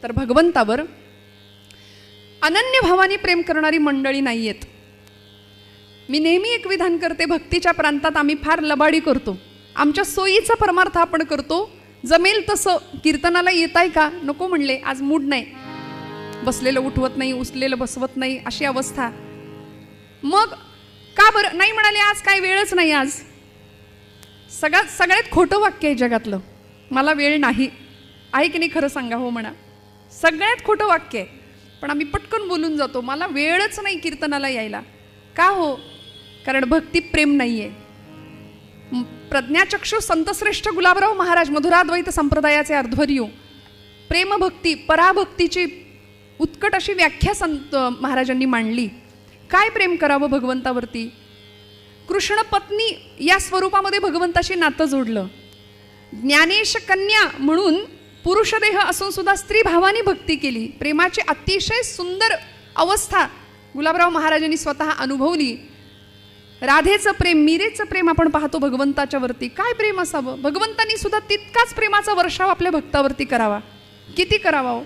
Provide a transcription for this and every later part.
तर भगवंतावर अनन्य भावाने प्रेम करणारी मंडळी नाही आहेत. मी नेहमी एक विधान करते, भक्तीच्या प्रांतात आम्ही फार लबाडी करतो, आमच्या सोयीचा परमार्थ आपण करतो, जमेल तसं. कीर्तनाला येत आहे का, नको म्हणले, आज मूड नाही, बसलेलं उठवत नाही, उचलेलं बसवत नाही, अशी अवस्था. मग का बरं नाही म्हणाले, आज काय वेळच नाही. आज सगळ्यात खोटं वाक्य आहे जगातलं, मला वेळ नाही आहे की नाही, खरं सांगा, हो म्हणा. सगळ्यात खोटं वाक्य आहे, पण आम्ही पटकन बोलून जातो, मला वेळच नाही कीर्तनाला यायला. का हो? कारण भक्ती प्रेम नाही आहे. प्रज्ञाचक्षु संतश्रेष्ठ गुलाबराव महाराज मधुराद्वैत संप्रदायाचे अर्ध्वर्यू प्रेमभक्ती पराभक्तीची उत्कट अशी व्याख्या संत महाराजांनी मांडली. काय प्रेम करावं भगवंतावरती? कृष्ण पत्नी या स्वरूपामध्ये भगवंताशी नातं जोडलं. ज्ञानेश कन्या म्हणून पुरुषदेह असून सुद्धा स्त्री भावाने भक्ती केली. प्रेमाची अतिशय सुंदर अवस्था गुलाबराव महाराजांनी स्वतः अनुभवली. राधेचं प्रेम, मीरेचं प्रेम आपण पाहतो भगवंताच्या वरती. काय प्रेम असावं? भगवंतांनी सुद्धा तितकाच प्रेमाचा वर्षाव आपल्या भक्तावरती करावा. किती करावा हो?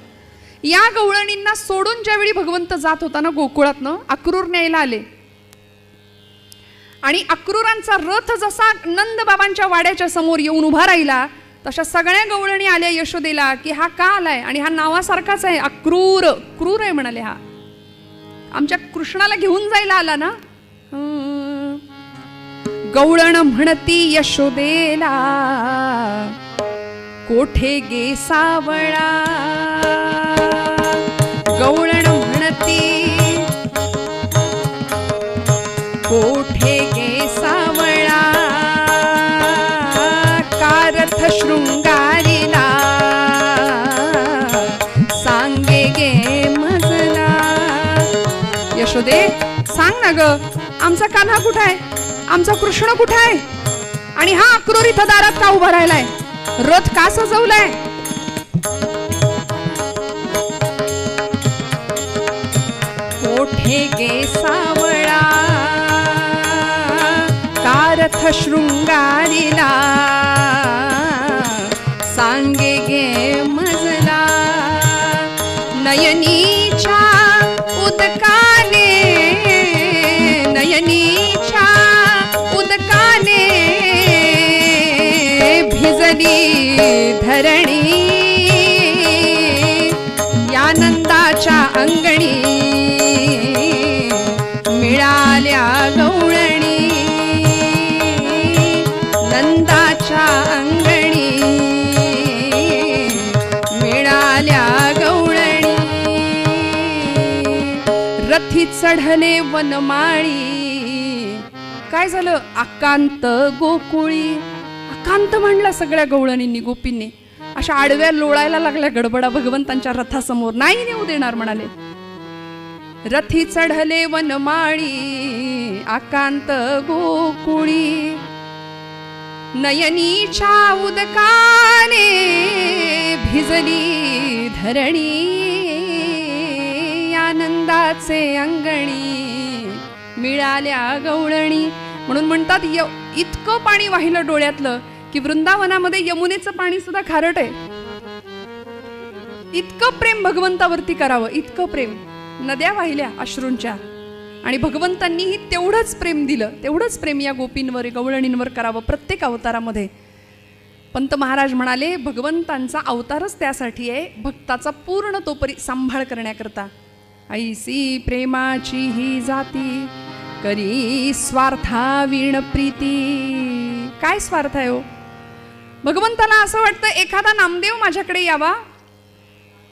या गवळणींना सोडून ज्यावेळी भगवंत जात होता ना गोकुळातनं, अक्रूर न्यायला आले आणि अक्रूरांचा रथ जसा नंद बाबांच्या वाड्याच्या समोर येऊन उभा राहिला, तशा सगळ्या गवळणी आल्या यशोदेला की हा का आलाय, आणि हा नावासारखाच आहे, अक्रूर, क्रूर आहे म्हणाले, हा आमच्या कृष्णाला घेऊन जायला आला ना. गवळण म्हणती यशोदेला, कोठे गे सावळा. गवळण म्हणती कोठे गे सावळा, कारथ शृंगारीला सांगे गे मजला. यशोदे सांग ना ग, आमचा कान्हा कुठे आहे, आमचा कृष्ण कुठे आहे, आणि हा अक्रूर इथं दारात का उभा राहिलाय, रथ का सजवलाय. कोठे गे सावळा, कारथ शृंगारीला सांगे गे मजला. नयनीच्या उदकाने, नयनीच्या उदकाने भिजली धरणी, या नंदाच्या अंगणी मिळाल्या गवळणी, नंदाच्या अंगणी मिळाल्या गवळणी. रथी चढले वनमाळी, काय झालं, अकांत गोकुळी. अकांत म्हणला सगळ्या गवळणींनी, गोपींनी अशा आडव्या लोळायला लागल्या गडबडा भगवंतांच्या रथासमोर, नाही नेऊ देणार म्हणाले. रथी चढले वनमाळी, अकांत गोकुळी, नयनीच्या उदकाने भिजली धरणी, आनंदाचे अंगणी मिळाल्या गवळणी. म्हणून म्हणतात इतकं पाणी वाहिलं डोळ्यातलं की वृंदावनामध्ये यमुनेचं पाणी सुद्धा खारट आहे. इतकं प्रेम भगवंतावरती करावं, इतकं प्रेम. नद्या वाहिल्या अश्रूंच्या, आणि भगवंतांनीही तेवढंच प्रेम दिलं, तेवढंच प्रेम या गोपींवर गवळणींवर करावं प्रत्येक अवतारामध्ये. पंत महाराज म्हणाले भगवंतांचा अवतारच त्यासाठी आहे, भक्ताचा पूर्ण तोपरी सांभाळ करण्याकरता. ऐसी प्रेमाची ही जाती, करी स्वार्था वीण प्रीती. काय स्वार्थ आहे हो? भगवंताला असं वाटतं एखादा नामदेव माझ्याकडे यावा,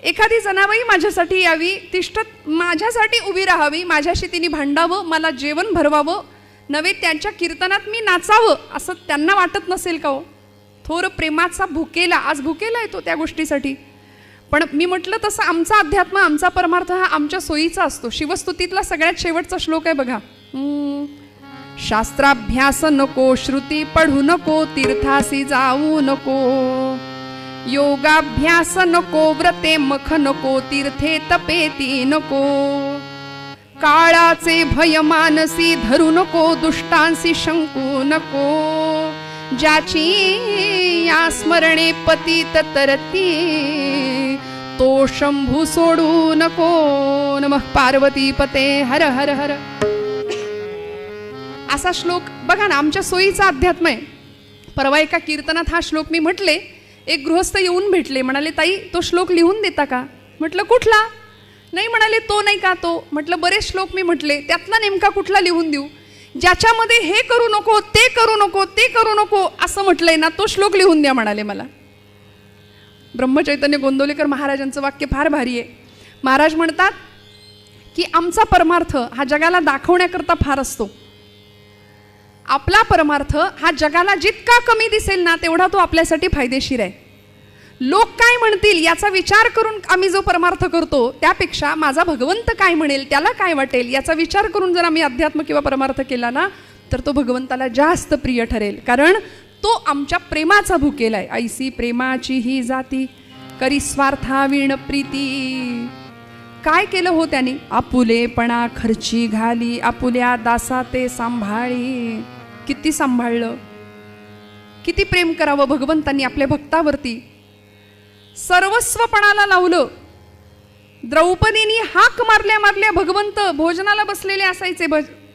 एखादी जनाबाई माझ्यासाठी यावी, तिष्ठत माझ्यासाठी उभी राहावी, माझ्याशी तिने भांडावं, मला जेवण भरवावं, नव्हे त्यांच्या कीर्तनात मी नाचावं, असं त्यांना वाटत नसेल का हो? थोर प्रेमाचा भुकेला, आज भुकेला येतो त्या गोष्टीसाठी. पण मी म्हटलं तसं आमचा अध्यात्म, आमचा परमार्थ हा आमच्या सोयीचा असतो. शिवस्तुतीतला सगळ्यात शेवटचा श्लोक आहे बघा. शास्त्राभ्यास नको, श्रुती पढू नको, तीर्थासी जाऊ नको, योगाभ्यास नको, व्रते मख नको, तीर्थे तपेती नको, काळाचे भय मानसी धरू नको, दुष्टांसी शंकू नको, ज्याची या स्मरणे पतित तरती, तो शंभू सोडू नको, नमः पार्वती पते हर हर हर. असा श्लोक बघा ना, आमच्या सोयीचा अध्यात्म आहे. परवा एका कीर्तनात हा श्लोक मी म्हटले, एक गृहस्थ येऊन भेटले, म्हणाले ताई तो श्लोक लिहून देता का? म्हटलं कुठला? नाही म्हणाले तो नाही का तो. म्हटलं बरेच श्लोक मी म्हटले, त्यातला नेमका कुठला लिहून देऊ? ज्याच्यामध्ये हे करू नको, ते करू नको, ते करू नको असं म्हटलंय ना, तो श्लोक लिहून द्या म्हणाले मला. ब्रह्मचैतन्य गोंदवलेकर महाराजांचं वाक्य फार भारी आहे. महाराज म्हणतात की आमचा परमार्थ हा जगाला दाखवण्याकरता फार असतो. आपला परमार्थ हा जगाला जितका कमी दिसेल ना, तेवढा तो आपल्यासाठी फायदेशीर आहे. लोक काय म्हणतील याचा विचार करून आम्ही जो परमार्थ करतो, त्यापेक्षा माझा भगवंत काय म्हणेल, त्याला काय वाटेल याचा विचार करून जर आम्ही अध्यात्म किंवा परमार्थ केला ना, तर तो भगवंताला जास्त प्रिय ठरेल. कारण तो आमच्या प्रेमाचा भुकेला आहे. ऐसी प्रेमाची ही जाती करी स्वार्था विण प्रीती. काय केलं हो त्यांनी? आपुलेपणा खर्ची घाली, आपुल्या दासा ते सांभाळी. किती सांभाळलं, किती प्रेम करावं भगवंतांनी आपल्या भक्तावरती. सर्वस्वपणाला लावलं. द्रौपदीनी हाक मारल्या मारल्या भगवंत भोजनाला बसलेले असायचे.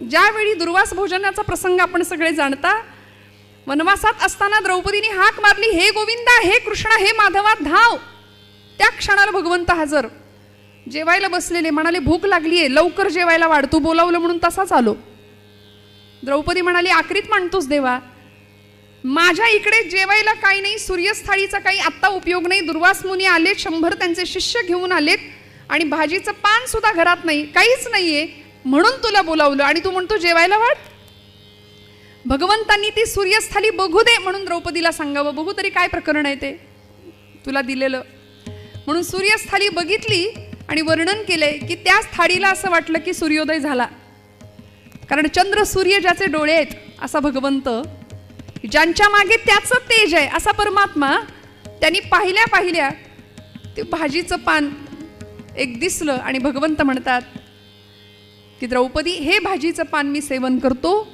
ज्यावेळी दुर्वास भोजनाचा प्रसंग आपण सगळे जाणता, वनवासात असताना द्रौपदीने हाक मारली, हे गोविंदा, हे कृष्णा, हे माधवा, धाव. त्या क्षणाला भगवंत हजर. जेवायला बसलेले, म्हणाले भूक लागलीये, लवकर जेवायला वाढ, तू बोलावलं म्हणून तसाच आलो. द्रौपदी म्हणाली आक्रीत मांडतोस देवा, माझ्या इकडे जेवायला काही नाही, सूर्यस्थाळीचा काही आत्ता उपयोग नाही. दुर्वास मुनी आलेत, 100 त्यांचे शिष्य घेऊन आलेत आणि भाजीचं पान सुद्धा घरात नाही, काहीच नाहीये, म्हणून तुला बोलावलं आणि तू म्हणतो जेवायला वाढ. भगवंतांनी ती सूर्यस्थाली बघू दे म्हणून द्रौपदीला सांगावं, बघू तरी काय प्रकरण आहे ते तुला दिलेलं. म्हणून सूर्यस्थाली बघितली आणि वर्णन केलंय की त्या थाळीला असं वाटलं की सूर्योदय झाला. कारण चंद्र सूर्य ज्याचे डोळे आहेत असा भगवंत, ज्यांच्या मागे त्याचं तेज आहे असा परमात्मा, त्यांनी पाहिल्या पाहिल्या ते भाजीचं पान एक दिसलं आणि भगवंत म्हणतात की द्रौपदी, हे भाजीचं पान मी सेवन करतो,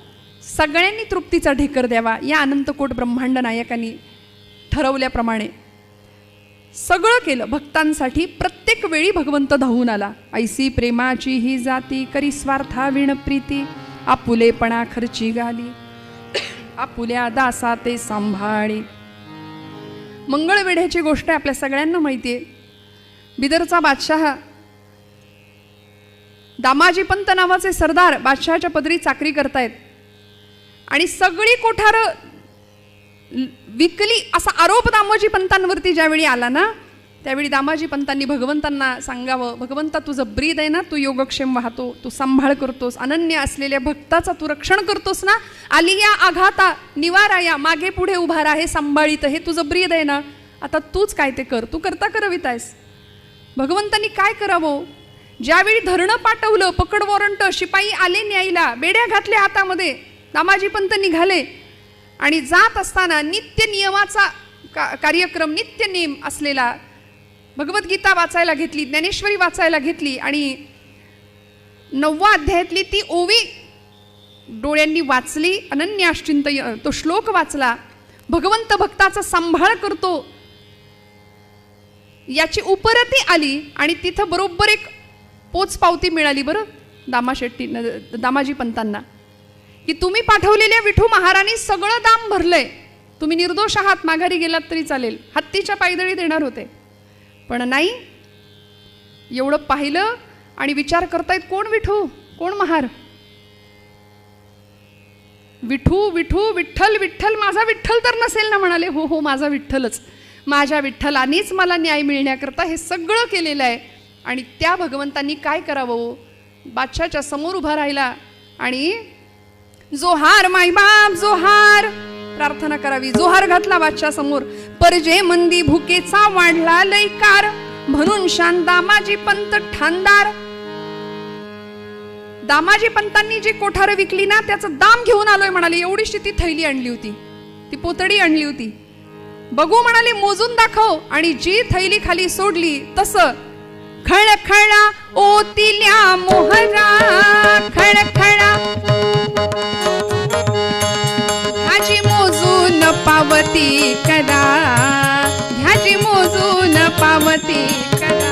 सगळ्यांनी तृप्तीचा ढेकर द्यावा. या अनंतकोट ब्रह्मांड नायकांनी ठरवल्याप्रमाणे सगळं केलं भक्तांसाठी. प्रत्येक वेळी भगवंत धावून आला. ऐसी प्रेमाची ही जाती करी स्वार्था विण प्रीती, आपुलेपणा खर्ची घाली, आपुल्या दासा ते सांभाळी. मंगळवेढ्याची गोष्ट आहे, आपल्या सगळ्यांना माहिती आहे. बिदरचा बादशाह दामाजी पंत नावाचे सरदार बादशहाच्या पदरी चाकरी करतायत आणि सगळी कोठारं विकली असा आरोप दामाजी पंतांवरती ज्यावेळी आला ना, त्यावेळी दामाजी पंतांनी भगवंतांना सांगावं, भगवंता तुझं ब्रीद आहे ना, तू योगक्षेम वाहतो, तू सांभाळ करतोस, अनन्य असलेल्या भक्ताचा तू रक्षण करतोस ना, आली या आघाता निवारा या, मागे पुढे उभा राहा, हे सांभाळीत, हे तुझं ब्रीद आहे ना, आता तूच काय ते कर, तू करता करवितायस. भगवंतांनी काय करावं? ज्यावेळी धरणं पाठवलं, पकड वॉरंट, शिपाई आले न्यायला, बेड्या घातल्या हातामध्ये, दामाजी पंत निघाले आणि जात असताना नित्य नियमाचा कार्यक्रम, नित्य नियम असलेला भगवद्गीता वाचायला घेतली, ज्ञानेश्वरी वाचायला घेतली आणि 9व्या अध्यायातली ती ओवी डोळ्यांनी वाचली, अनन्य अष्टिंत तो श्लोक वाचला. भगवंत भक्ताचा सांभाळ करतो याची उपरती आली आणि तिथं बरोबर एक पोचपावती मिळाली बरं दामाजी पंतांना, की तुम्ही पाठवलेल्या विठू महाराणी सगळं दाम भरलंय, तुम्ही निर्दोष आहात, माघारी गेलात तरी चालेल. हत्तीच्या पायदळी देणार होते, पण नाही. एवढं पाहिलं आणि विचार करतायत, कोण विठू, कोण महार? विठू विठू विठ्ठल विठ्ठल, माझा विठ्ठल तर नसेल ना? म्हणाले हो हो, माझा विठ्ठलच, माझ्या विठ्ठलानेच मला न्याय मिळण्याकरता हे सगळं केलेलं आहे. आणि त्या भगवंतांनी काय करावं? बादशाच्या समोर उभा राहिला आणि जोहार माई बाप जोहार प्रार्थना करावी. जोहार घातला बादशा समोर. परजे मंदी भुकेचा वाढला लयकार, म्हणून शान दामाजी पंत ठाणदार. दामाजी पंतांनी जी कोठार विकली ना, त्याचं दाम घेऊन आलोय म्हणाले. एवढीशी ती थैली आणली होती, ती पोतडी आणली होती. बघू म्हणाले, मोजून दाखव. आणि जी थैली खाली सोडली तसं खळखळा ओतिल्या मोहरा, खळखळा ह्याची मोजून पावती करा, ह्याची मोजून पावती करा.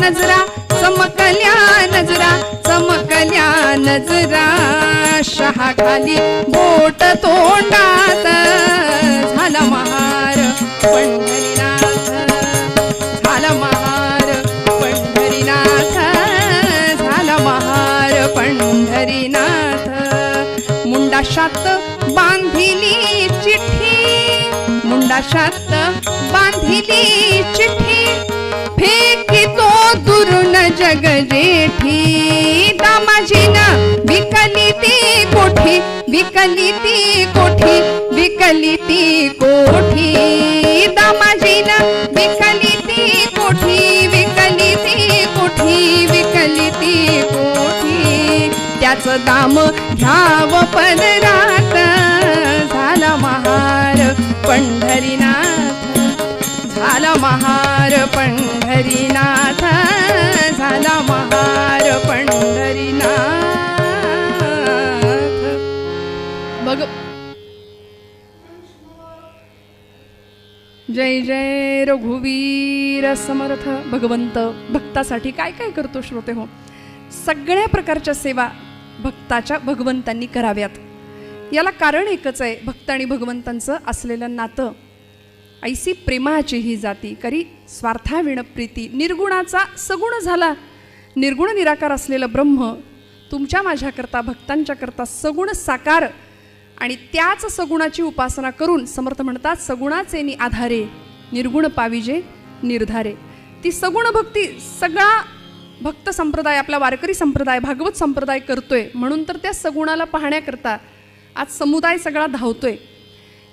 नजरा, चमकल्या नजरा, चमकल्या नजरा. शहा खाली बोट तोंडात, झाला महार पंढरीनाथ, झाला महार पंढरीनाथ, झाला महार पंढरीनाथ. मुंडाशात बांधिली चिठ्ठी, मुंडाशात बांधिली चिठ्ठी, फेकितो दुरून जग जेठी. दामाजीनं विकली ती कोठी, विकली ती कोठी, विकली ती कोठी. दामाजीनं विकली ती कोठी, विकली ती कोठी, विकली ती कोठी. त्याचं दाम घ्यावं पदरात, झाला महार पंढरीनाथ, झाला महार पंढरीनाथ, झाला महार पंढरीनाथ. बघ, जय जय रघुवीर समर्थ. भगवंत भक्तासाठी काय काय करतो श्रोते हो. सगळ्या प्रकारच्या सेवा भगवंतांनी कराव्यात. याला कारण एकच आहे, भक्त आणि भगवंतांचं असलेलं नातं. ऐसी प्रेमाची ही जाती करी स्वार्थाविण प्रीती. निर्गुणाचा सगुण झाला, निर्गुण निराकार असलेलं ब्रह्म तुमच्या माझ्याकरता भक्तांच्याकरता सगुण साकार, आणि त्याच सगुणाची उपासना करून समर्थ म्हणतात सगुणाचे नि आधारे निर्गुण पाविजे निर्धारे. ती सगुण भक्ती सगळा भक्त संप्रदाय, आपला वारकरी संप्रदाय, भागवत संप्रदाय करतोय. म्हणून तर त्या सगुणाला पाहण्याकरता आज समुदाय सगळा धावतोय.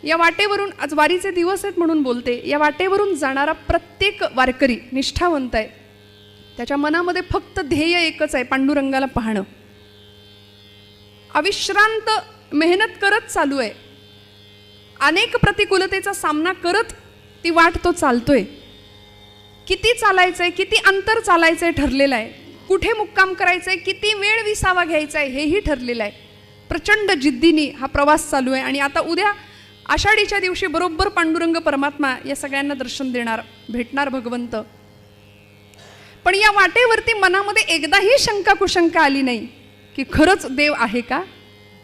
या वाटेवरून आज वारीचे दिवस आहेत म्हणून बोलते, या वाटेवरून जाणारा प्रत्येक वारकरी निष्ठावंत आहे. त्याच्या मनामध्ये फक्त ध्येय एकच आहे, पांडुरंगाला पाहणं. अविश्रांत मेहनत करत चालू आहे, अनेक प्रतिकूलतेचा सामना करत ती वाट तो चालतोय. किती चालायचंय, किती अंतर चालायचंय ठरलेलं आहे, कुठे मुक्काम करायचंय, किती वेळ विसावा घ्यायचा आहे हेही ठरलेलं आहे. प्रचंड जिद्दीने हा प्रवास चालू आहे. आणि आता उद्या आषाढीच्या दिवशी बरोबर पांडुरंग परमात्मा या सगळ्यांना दर्शन देणार, भेटणार भगवंत. पण या वाटेवरती मनामध्ये एकदाही शंका कुशंका आली नाही की खरंच देव आहे का,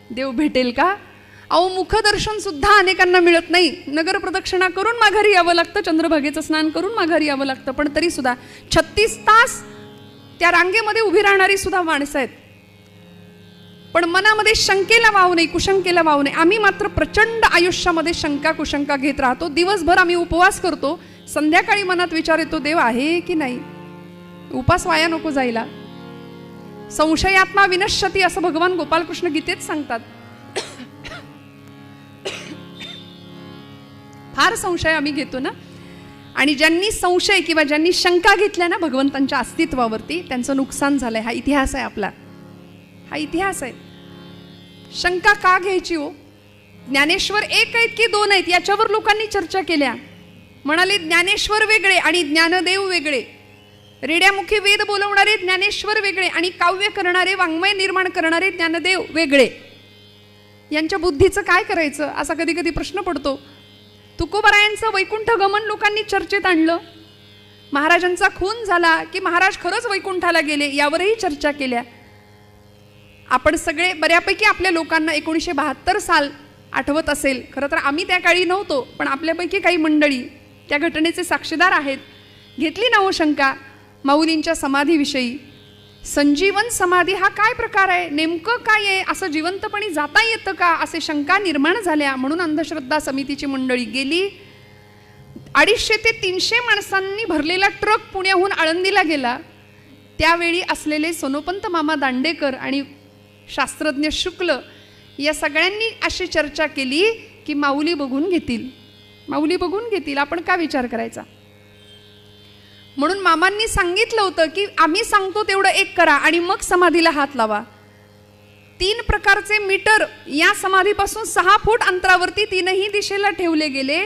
देव भेटेल का. अहो मुखदर्शन सुद्धा अनेकांना मिळत नाही. नगर प्रदक्षिणा करून माघारी यावं लागतं, चंद्रभागेचं स्नान करून माघारी यावं लागतं. पण तरी सुद्धा 36 तास त्या रांगेमध्ये उभी राहणारी सुद्धा माणसं आहेत. पण मनामध्ये शंकेला वाव नाही, कुशंकेला वाव नाही. आम्ही मात्र प्रचंड आयुष्यामध्ये शंका कुशंका घेत राहतो. दिवसभर आम्ही उपवास करतो, संध्याकाळी मनात विचार येतो देव आहे की नाही. उपास वाया नको जायला. संशयात्मा विनश्यती असं भगवान गोपालकृष्ण गीतेत सांगतात. फार संशय आम्ही घेतो ना. आणि ज्यांनी संशय किंवा ज्यांनी शंका घेतल्या ना भगवंतांच्या अस्तित्वावरती, त्यांचं नुकसान झालंय. हा इतिहास आहे आपला, हा इतिहास आहे. शंका का घ्यायची हो. ज्ञानेश्वर एक आहेत की दोन आहेत याच्यावर लोकांनी चर्चा केल्या. म्हणाले ज्ञानेश्वर वेगळे आणि ज्ञानदेव वेगळे. रेड्यामुखी वेद बोलवणारे ज्ञानेश्वर वेगळे आणि काव्य करणारे, वाङ्मय निर्माण करणारे ज्ञानदेव वेगळे. यांच्या बुद्धीचं काय करायचं असा कधी कधी प्रश्न पडतो. तुकोबारायांचं वैकुंठ गमन लोकांनी चर्चेत आणलं. महाराजांचा खून झाला की महाराज खरंच वैकुंठाला गेले यावरही चर्चा केल्या. आपण सगळे बऱ्यापैकी आपल्या लोकांना 1972 साल आठवत असेल. खरं तर आम्ही त्या काळी नव्हतो, पण आपल्यापैकी काही मंडळी त्या घटनेचे साक्षीदार आहेत. घेतली ना हो शंका माऊलींच्या समाधीविषयी. संजीवन समाधी हा काय प्रकार आहे, नेमकं काय आहे, असं जिवंतपणी जाता येतं का, असे शंका निर्माण झाल्या. म्हणून अंधश्रद्धा समितीची मंडळी गेली. 250 ते 300 माणसांनी भरलेला ट्रक पुण्याहून आळंदीला गेला. त्यावेळी असलेले सोनोपंत मामा दांडेकर आणि शास्त्रज्ञ शुक्ल या सगळ्यांनी अशी चर्चा केली की माऊली बघून घेतील, माऊली बघून घेतील, आपण का विचार करायचा. म्हणून मामांनी सांगितलं होतं की आम्ही सांगतो तेवढं एक करा आणि मग समाधीला हात लावा. 3 प्रकारचे मीटर या समाधीपासून 6 फूट अंतरावरती 3ही दिशेला ठेवले गेले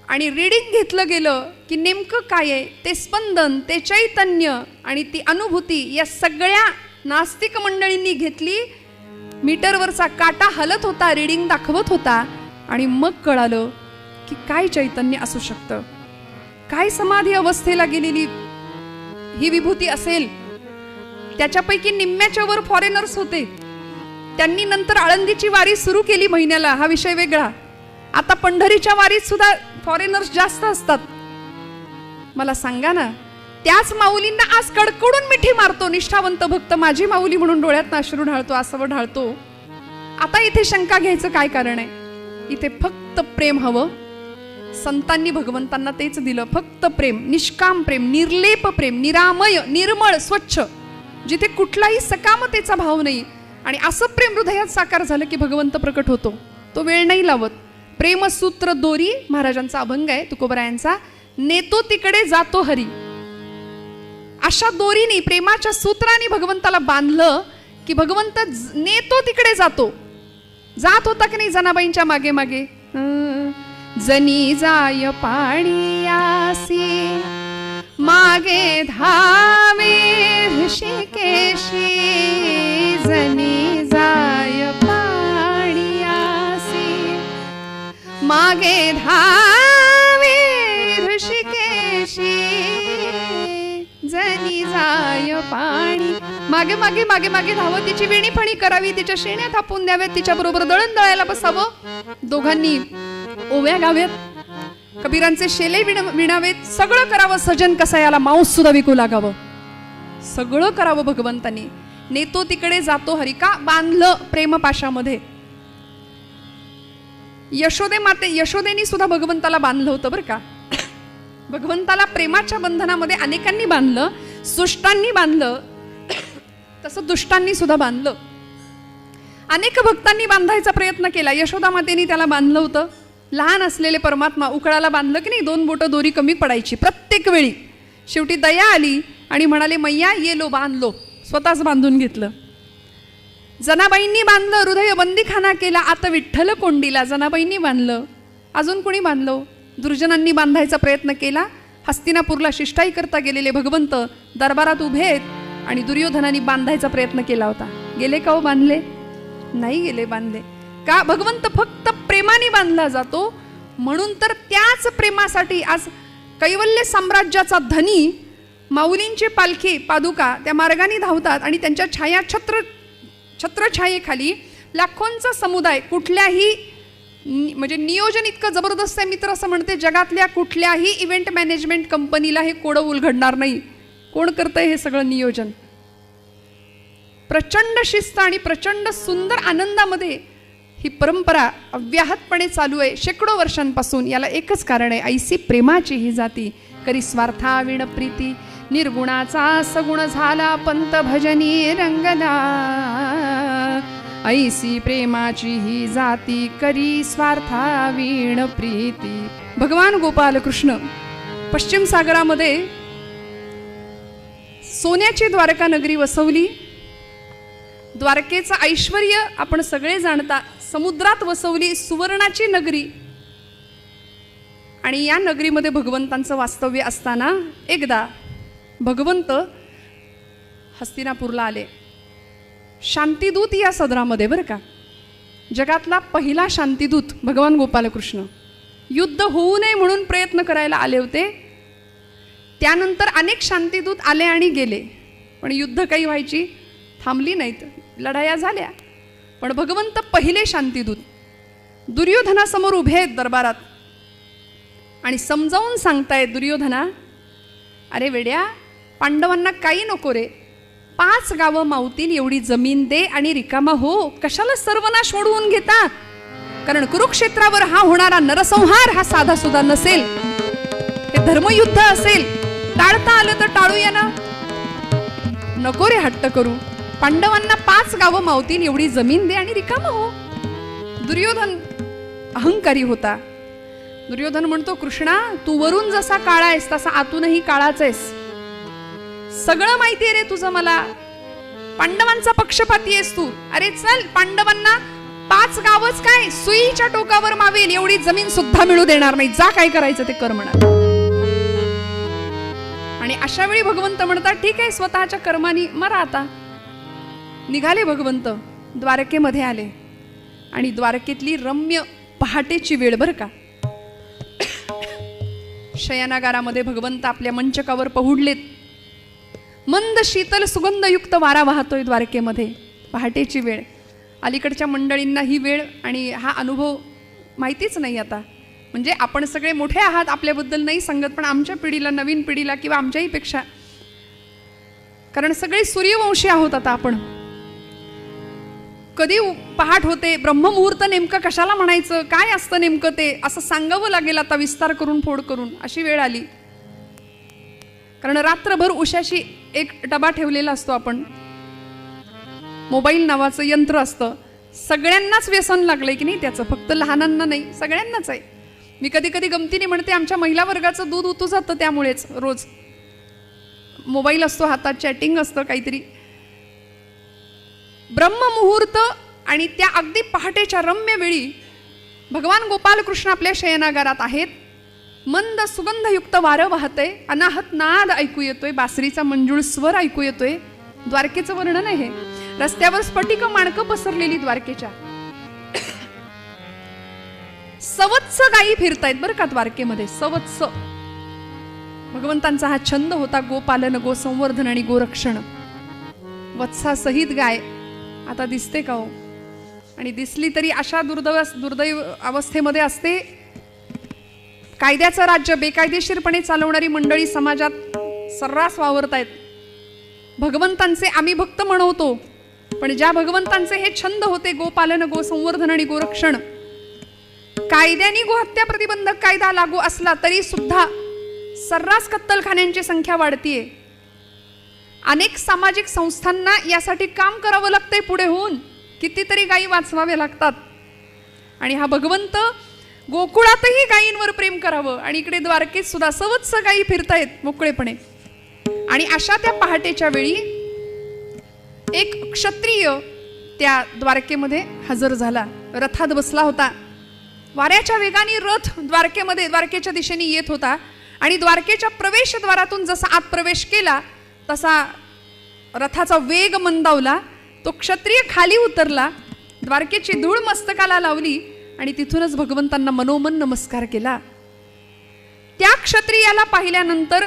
आणि रीडिंग घेतलं गेलं की नेमकं काय आहे, ते स्पंदन, ते चैतन्य आणि ती अनुभूती या सगळ्या नास्तिक मंडळींनी घेतली. मीटरवरचा काटा हलत होता, रीडिंग दाखवत होता आणि मग कळालं की काय चैतन्य असू शकतं, काय समाधी अवस्थेला गेलेली ही विभूती असेल, त्याच्यापैकी निम्म्याच्या वर फॉरेनर्स होते. त्यांनी नंतर आळंदीची वारी सुरू केली महिन्याला, हा विषय वेगळा. आता पंढरीच्या वारीत सुद्धा फॉरेनर्स जास्त असतात. मला सांगा ना, त्याच माऊलींना आज कडकडून मिठी मारतो निष्ठावंत भक्त, माझी माऊली म्हणून डोळ्यात अश्रू ढाळतो, आसव ढाळतो. आता इथे शंका घ्यायचं काय कारण आहे? इथे फक्त प्रेम हवं. संतांनी भगवंतांना तेच दिलं, फक्त प्रेम, निष्काम प्रेम, निर्लेप प्रेम, निरामय, निर्मळ, स्वच्छ, जिथे कुठलाही सकामतेचा भाव नाही. आणि असं प्रेम हृदयात साकार झालं की भगवंत प्रकट होतो. तो वेळ नाही लावत. प्रेमसूत्र दोरी, महाराजांचा अभंग आहे तुकोबरायांचा, नेतो तिकडे जातो हरी. अशा दोरीने, प्रेमाच्या सूत्राने भगवंताला बांधलं की भगवंत नेतो तिकडे जातो. जात होता की नाही जनाबाईंच्या मागे मागे? जनी जाय पाणीयासी मागे धावे ऋषिकेशी, जनी जाय पाणीयासी मागे धावे ऋषिकेशी, जनी जाय पाणी. मागे मागे मागे मागे धावं, तिची वेणी फणी करावी, तिच्या शेण्या थापून द्याव्यात, तिच्या बरोबर दळण दळायला बसावं, दोघांनी ओव्या गाव्यात, कबीरांचे शेले विणावेत, सगळं करावं. सजन कसायाला मांस सुद्धा विकू लागावं, सगळं करावं भगवंतांनी. नेतो तिकडे जातो हरी, का बांधलं प्रेमपाशामध्ये. यशोदेनी सुद्धा भगवंताला बांधलं होतं बरं का. भगवंताला प्रेमाच्या बंधनामध्ये अनेकांनी बांधलं, सुष्टांनी बांधलं, तसं दुष्टांनी सुद्धा बांधलं. अनेक भक्तांनी बांधायचा प्रयत्न केला. यशोदा मातेनी त्याला बांधलं होतं. लहान असलेले परमात्मा उकळाला बांधलं की नाही, 2 बोटं दोरी कमी पडायची प्रत्येक वेळी. शेवटी दया आली आणि म्हणाले, मैया ये लो बांधलो, स्वतःच बांधून घेतलं. जनाबाईंनी बांधलं, हृदय बंदीखाना केला, आता विठ्ठल कोंडीला. जनाबाईंनी बांधलं. अजून कोणी बांधलं? दुर्जनांनी बांधायचा प्रयत्न केला. हस्तिनापूरला शिष्टाई करता गेलेले भगवंत दरबारात उभे आहेत आणि दुर्योधनांनी बांधायचा प्रयत्न केला होता. गेले का हो बांधले? नाही गेले बांधले. का? भगवंत फक्त प्रेमाने बांधला जातो. म्हणून तर त्याच प्रेमासाठी आज कैवल्य साम्राज्याचा धनी माऊलींची पालखी पादुका त्या मार्गाने धावतात आणि त्यांच्या छत्रछायेखाली लाखोंचा समुदाय, कुठल्याही म्हणजे नियोजन इतकं जबरदस्त आहे. मित्र असं म्हणते, जगातल्या कुठल्याही इव्हेंट मॅनेजमेंट कंपनीला हे कोडं उलगडणार नाही. कोण करतंय हे सगळं नियोजन? प्रचंड शिस्त आणि प्रचंड सुंदर आनंदामध्ये ही परंपरा अव्याहतपणे चालू आहे शेकडो वर्षांपासून. याला एकच कारण आहे, ऐसी प्रेमाची ही जाती, करी स्वार्था विण प्रीती, निर्गुणाचा सगुण झाला पंत भजनी रंगला. ऐसी प्रेमाची ही जाती, करी स्वार्था विण प्रीती. भगवान गोपाल कृष्ण पश्चिम सागरामध्ये सोन्याची द्वारका नगरी वसवली. द्वारकेचं ऐश्वर्य आपण सगळे जाणता. समुद्रात वसवली सुवर्णाची नगरी. आणि या नगरीमध्ये भगवंतांचं वास्तव्य असताना एकदा भगवंत हस्तिनापूरला आले. शांतिदूत या सदरामध्ये बरं का. जगातला पहिला शांतिदूत भगवान गोपालकृष्ण. युद्ध होऊ नये म्हणून प्रयत्न करायला आले होते. त्यानंतर अनेक शांतिदूत आले आणि गेले, पण युद्ध काही व्हायची थांबली नाहीत, लढाया झाल्या. पण भगवंत पहिले शांतिदूत दुर्योधनासमोर उभे आहेत दरबारात आणि समजावून सांगतायत, दुर्योधना अरे वेड्या, पांडवांना काही नको रे, 5 गावं मावतील एवढी जमीन दे आणि रिकामा हो. कशाला सर्वनाश ओढवून घेता? कारण कुरुक्षेत्रावर हा होणारा नरसंहार हा साधा सुद्धा नसेल, हे धर्मयुद्ध असेल. टाळता आलं तर टाळूया ना, नको रे हट्ट करू. पांडवांना 5 गावं मावतील एवढी जमीन दे आणि रिकामा हो. दुर्योधन अहंकारी होता. दुर्योधन म्हणतो, कृष्णा तू वरून जसा काळा आहेस तसा आतूनही काळाच आहेस. सगळं माहिती आहे रे तुझं मला. पांडवांचा पक्षपाती आहेस तू. अरे चल, पांडवांना 5 गावच काय, सुईच्या टोकावर मावेल एवढी जमीन सुद्धा मिळू देणार नाही. जा, काय करायचं ते कर म्हणा. आणि अशा वेळी भगवंत म्हणतात, ठीक आहे, स्वतःच्या कर्मानी मरा आता. निघाले भगवंत, द्वारकेमध्ये आले आणि द्वारकेतली रम्य पहाटेची वेळ बरं का. शयनागारामध्ये भगवंत आपल्या मंचकावर पहुडलेत. मंद शीतल सुगंधयुक्त वारा वाहतोय द्वारकेमध्ये. पहाटेची वेळ. अलीकडच्या मंडळींना ही वेळ आणि हा अनुभव माहितीच नाही आता. म्हणजे आपण सगळे मोठे आहात, आपल्याबद्दल नाही सांगत, पण आमच्या पिढीला, नवीन पिढीला किंवा आमच्याही पेक्षा, कारण सगळे सूर्यवंशी आहोत आता आपण. कधी पहाट होते, ब्रह्ममुहूर्त नेमकं कशाला म्हणायचं, काय असतं नेमकं ते, असं सांगावं लागेल आता विस्तार करून, फोड करून. अशी वेळ आली. कारण रात्रभर उशाशी एक डबा ठेवलेला असतो आपण, मोबाईल नावाचं यंत्र असतं. सगळ्यांनाच व्यसन लागलंय की नाही त्याचं, फक्त लहानांना नाही, सगळ्यांनाच आहे. मी कधी कधी गमतीने म्हणते, आमच्या महिला वर्गाचं दूध उतू जातं त्यामुळेच. रोज मोबाईल असतो हातात, चॅटिंग असतं काहीतरी. ब्रह्ममुहूर्त आणि त्या अगदी पहाटेच्या रम्य वेळी भगवान गोपालकृष्ण आपल्या शयनागारात आहेत. मंद सुगंधयुक्त वारं वाहतंय, अनाहत नाद ऐकू येतोय, बासरीचा मंजूळ स्वर ऐकू येतोय. द्वारकेचं वर्णन आहे. रस्त्यावर स्फटिक माणकं पसरलेली द्वारकेच्या. सवत्स गायी फिरतायत बरं का द्वारकेमध्ये. सवत्स भगवंतांचा हा छंद होता, गोपालन, गोसंवर्धन आणि गोरक्षण. वत्सासहित गाय आता दिसते का हो? आणि दिसली तरी अशा दुर्दैव अवस्थेमध्ये असते. कायद्याचं राज्य बेकायदेशीरपणे चालवणारी मंडळी समाजात सर्रास वावरतायत. भगवंतांचे आम्ही भक्त म्हणवतो, पण ज्या भगवंतांचे हे छंद होते, गोपालन, गोसंवर्धन आणि गोरक्षण, कायद्याने गोहत्या प्रतिबंधक कायदा लागू असला तरी सुद्धा सर्रास कत्तलखान्यांची संख्या वाढतीये. अनेक सामाजिक संस्थांना यासाठी काम करावं लागतंय पुढे होऊन. कितीतरी गायी वाचवाव्या लागतात. आणि हा भगवंत गोकुळातही गायींवर प्रेम करावं, आणि इकडे द्वारकेत सुद्धा सवत्स गायी फिरतायत मोकळेपणे. आणि अशा त्या पहाटेच्या वेळी एक क्षत्रिय त्या द्वारकेमध्ये हजर झाला. रथात बसला होता. वाऱ्याच्या वेगाने रथ द्वारकेच्या दिशेने येत होता. आणि द्वारकेच्या प्रवेशद्वारातून जसा आत प्रवेश केला तसा रथाचा वेग मंदावला. तो क्षत्रिय खाली उतरला, द्वारकेची धूळ मस्तकाला लावली आणि तिथूनच भगवंतांना मनोमन नमस्कार केला. त्या क्षत्रियाला पाहिल्यानंतर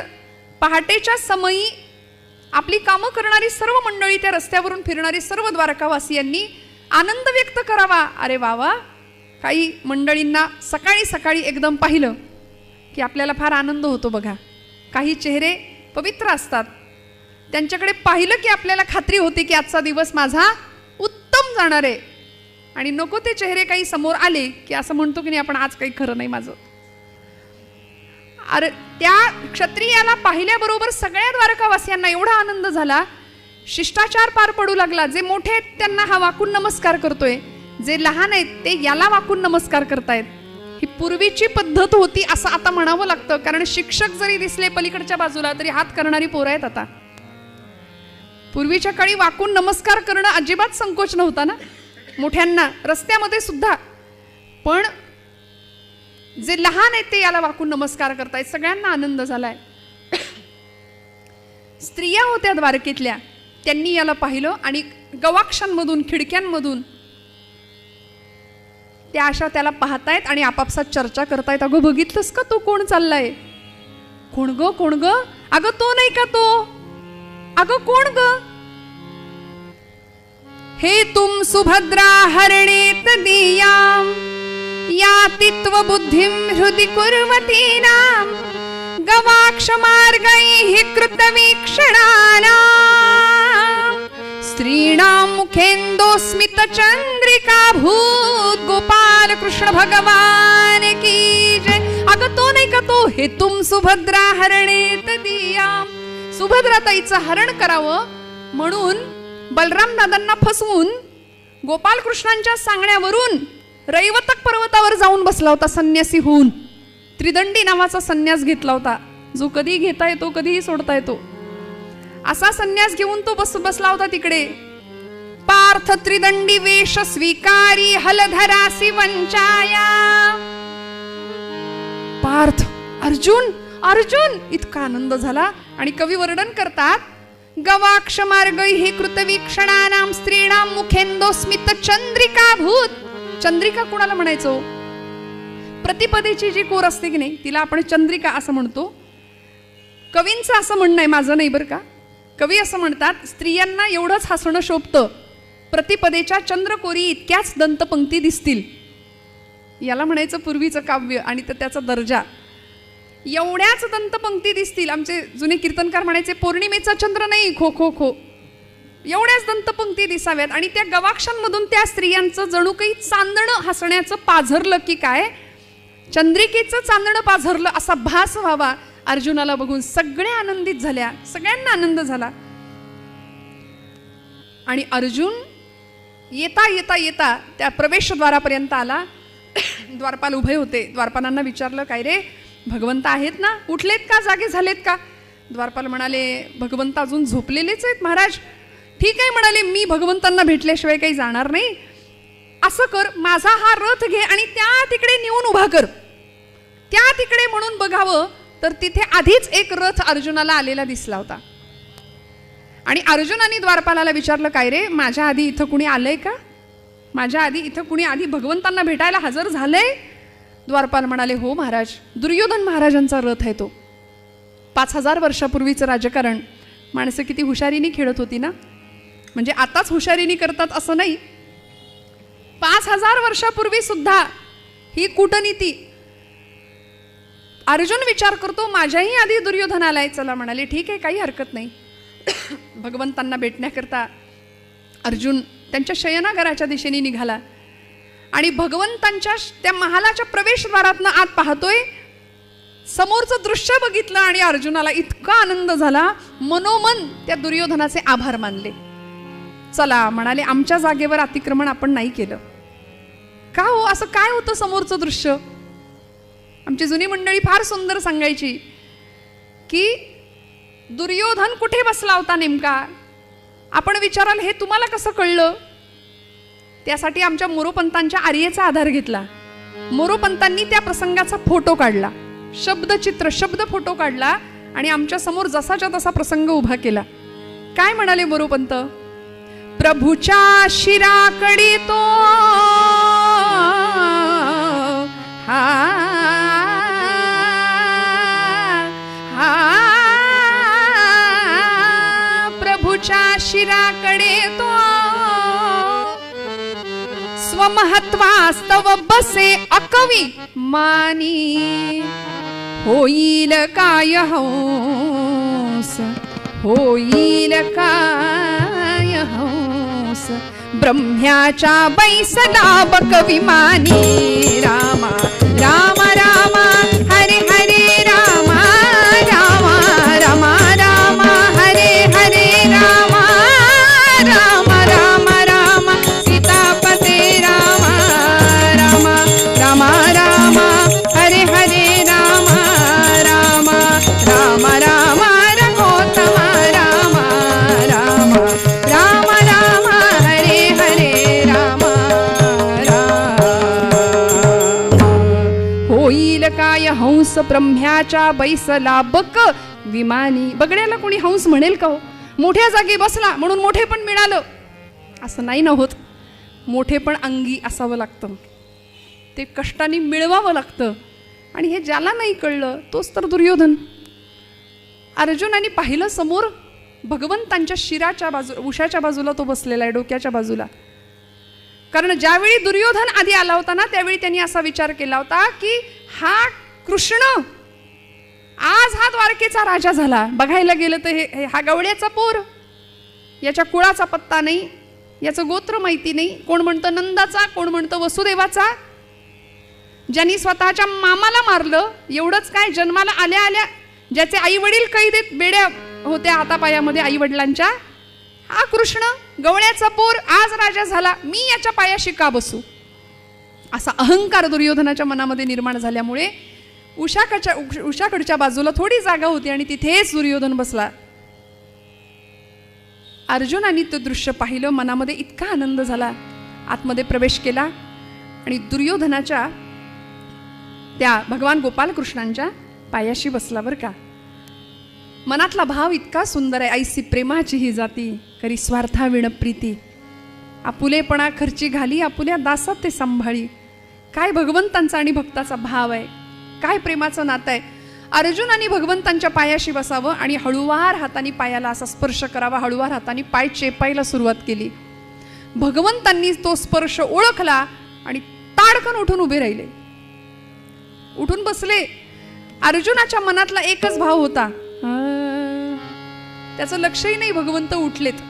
पहाटेच्या समयी आपली कामं करणारी सर्व मंडळी, त्या रस्त्यावरून फिरणारी सर्व द्वारकावासियांनी आनंद व्यक्त करावा. अरे वा, काही मंडळींना सकाळी सकाळी एकदम पाहिलं की आपल्याला फार आनंद होतो बघा. काही चेहरे पवित्र असतात, त्यांच्याकडे पाहिलं की आपल्याला खात्री होते की आजचा दिवस माझा उत्तम जाणार आहे. आणि नको ते चेहरे काही समोर आले की असं म्हणतो की नाही आपण, आज काही खरं नाही माझं. अरे त्या क्षत्रियाला पाहिल्याबरोबर सगळ्या द्वारकावासियांना एवढा आनंद झाला, शिष्टाचार पार पडू लागला. जे मोठे आहेत त्यांना हा वाकून नमस्कार करतोय, जे लहान आहेत ते याला वाकून नमस्कार करतायत. ही पूर्वीची पद्धत होती असं आता म्हणावं लागतं, कारण शिक्षक जरी दिसले पलीकडच्या बाजूला तरी हात करणारी पोरं आहेत आता. पूर्वीच्या काळी वाकून नमस्कार करणं अजिबात संकोच नव्हता ना मोठ्यांना, रस्त्यामध्ये सुद्धा. पण जे लहान आहेत ते याला वाकून नमस्कार करतायत. सगळ्यांना आनंद झालाय. स्त्रिया होत्या द्वारकेतल्या, त्यांनी याला पाहिलं आणि गवाक्षांमधून, खिडक्यांमधून त्या अशा त्याला पाहतायत आणि आपापसात चर्चा करतायत. अगं बघितलंस का तो कोण चाललाय? कोण ग, कोण ग? अगं तो नाही का तो? अगं कोण ग? हे तुम सुभद्रा हरणेत दियाम यातित्व बुद्धिं हृदि कुर्वतीनां गवाक्ष मार्गैः कृतवीक्षणानां स्त्रीणां मुखेन्दोस्मित चंद्रिका भूत गोपाल कृष्ण भगवान की जय. अगं तो नाही का तो? हे तुम सुभद्रा हरणेत दियाम. सुभद्राताईचं हरण करावं म्हणून बलराम दादांना फसवून गोपालकृष्णांच्या सांगण्यावरून रैवतक पर्वतावर जाऊन बसला होता संन्यासी होऊन. त्रिदंडी नावाचा संन्यास घेतला होता, जो कधी घेता येतो कधीही सोडता येतो असा संन्यास घेऊन तो बसला होता तिकडे. पार्थ त्रिदंडी वेश स्वीकारी हलधरासी वंचाया. पार्थ, अर्जुन, अर्जुन, इतका आनंद झाला. आणि कवी वर्णन करतात, गवाक्ष मार्गैः कृतवीक्षणानां स्त्रीणां मुखेन्दोस्मित चंद्रिका भूत. चंद्रिका कोणाला म्हणायचो? प्रतिपदेची जी कोर असते की नाही तिला आपण चंद्रिका असं म्हणतो. कवींचं असं म्हणणं आहे, माझं नाही बरं का. कवी असं म्हणतात, स्त्रियांना एवढंच हसणं शोभतं, प्रतिपदेच्या चंद्रकोरी इतक्याच दंतपंक्ती दिसतील. याला म्हणायचं पूर्वीचं काव्य आणि त्याचा दर्जा. एवढ्याच दंतपंक्ती दिसतील. आमचे जुने कीर्तनकार म्हणायचे, पौर्णिमेचा चंद्र नाही, खो खो खो. एवढ्याच दंतपंक्ती दिसाव्यात. आणि त्या गवाक्षांमधून त्या स्त्रियांचं जणू काही चांदणं हसण्याचं पाझरलं की काय, चंद्रिकेचं चांदणं पाझरलं असा भास व्हावा अर्जुनाला बघून. सगळे आनंदित झाल्या, सगळ्यांना आनंद झाला. आणि अर्जुन येता येता येता त्या प्रवेशद्वारापर्यंत आला. द्वारपाल उभे होते. द्वारपालांना विचारलं, काय रे भगवंत आहेत ना, उठलेत का, जागे झालेत का? द्वारपाल म्हणाले, भगवंत अजून झोपलेलेच आहेत महाराज. ठीक आहे म्हणाले, मी भगवंतांना भेटल्याशिवाय काही जाणार नाही. असं कर, माझा हा रथ घे आणि त्या तिकडे नेऊन उभा कर. त्या तिकडे म्हणून बघावं तर तिथे आधीच एक रथ अर्जुनाला आलेला दिसला होता. आणि अर्जुनाने द्वारपालाला विचारलं, काय रे माझ्या आधी इथं कुणी आलंय का? माझ्या आधी इथं कुणी आधी भगवंतांना भेटायला हजर झालंय? द्वारपाल म्हणाले, हो महाराज, दुर्योधन महाराजांचा रथ आहे तो. 5000 वर्षापूर्वीचं राजकारण. माणसं किती हुशारीने खेळत होती ना. म्हणजे आताच हुशारीने करतात असं नाही, 5000 वर्षापूर्वी सुद्धा ही कूटनीती. अर्जुन विचार करतो, माझ्याही आधी दुर्योधन आलाय. चला म्हणाले, ठीक आहे, काही हरकत नाही. भगवंतांना भेटण्याकरता अर्जुन त्यांच्या शयनागाराच्या दिशेने निघाला. आणि भगवंतांच्या त्या महालाच्या प्रवेशद्वारातनं आत पाहतोय. समोरचं दृश्य बघितलं आणि अर्जुनाला इतका आनंद झाला, मनोमन त्या दुर्योधनाचे आभार मानले. चला म्हणाले, आमच्या जागेवर अतिक्रमण आपण नाही केलं का हो? असं काय होतं समोरचं दृश्य? आमची जुनी मंडळी फार सुंदर सांगायची की दुर्योधन कुठे बसला होता नेमका. आपण विचाराल, हे तुम्हाला कसं कळलं? त्यासाठी आमच्या मोरोपंतांच्या आर्येचा आधार घेतला. मोरोपंतांनी त्या प्रसंगाचा फोटो काढला, शब्दचित्र, शब्द फोटो काढला आणि आमच्या समोर जसाच्या तसा प्रसंग उभा केला. काय म्हणाले मोरोपंत? प्रभूच्या शिराकडी तो प्रभूच्या शिराकडे तो स्वमहत्वास्तव बसे अकवी मानी. होईल काय हंस, होईल काय हंस, ब्रह्म्याच्या बैसला बकविमानी. रामा राम राम हरे हरे राम राम राम राम हरे हरे राम राम राम राम सीतापते राम राम राम राम हरे हरे राम राम राम राम रघोत्तम राम राम राम राम हरे हरे राम राम. होईल काय हंस, ब्रह्म्याच्या बैसला बक विमानी. बगड्याला कोणी हंस म्हणेल का हो? मोठ्या जागी बसला म्हणून मोठे पण मिळालं असं नाही ना होत. मोठे पण अंगी असावं लागतं, ते कष्टाने मिळवावं लागतं. आणि हे ज्याला नाही कळलं तोच तर दुर्योधन. अर्जुनाने पाहिलं समोर भगवंतांच्या शिराच्या बाजूला, उशाच्या बाजूला तो बसलेला आहे, डोक्याच्या बाजूला. कारण ज्यावेळी दुर्योधन आधी आला होता ना, त्यावेळी त्यांनी असा विचार केला होता की हा कृष्ण आज हा द्वारकेचा राजा झाला. बघायला गेलं तर हे हा गवळ्याचा पोर, याच्या कुळाचा पत्ता नाही, याचं गोत्र माहिती नाही. कोण म्हणतं नंदाचा, कोण म्हणतं वसुदेवाचा. ज्यांनी स्वतःच्या मामाला मारलं, एवढंच काय, जन्माला आल्या आल्या ज्याचे आई वडील कैदेत बेड्या होत्या हातापायामध्ये आई वडिलांच्या, हा कृष्ण गवळ्याचा पोर आज राजा झाला, मी याच्या पायाशी का बसू? असा अहंकार दुर्योधनाच्या मनामध्ये निर्माण झाल्यामुळे उशाकडच्या बाजूला थोडी जागा होती आणि तिथेच दुर्योधन बसला. अर्जुनाने ते दृश्य पाहिलं, मनामध्ये इतका आनंद झाला, आतमध्ये प्रवेश केला आणि दुर्योधनाच्या त्या भगवान गोपालकृष्णांच्या पायाशी बसला. बरं का, मनातला भाव इतका सुंदर आहे. ऐसी प्रेमाची ही जाती करी स्वार्था विण प्रीती, आपुलेपणा खर्ची घाली आपुल्या दासात ते सांभाळी. काय भगवंतांचा आणि भक्ताचा भाव आहे, काय प्रेमाचं नातं आहे. अर्जुनाने भगवंतांच्या पायाशी बसावं आणि हळूवार हाताने पायाला असा स्पर्श करावा, हळूवार हाताने पाय चेपायला सुरुवात केली. भगवंतांनी तो स्पर्श ओळखला आणि ताडकन उठून उभे राहिले, उठून बसले. अर्जुनाच्या मनातला एकच भाव होता, त्याचं लक्षही नाही भगवंत उठलेत.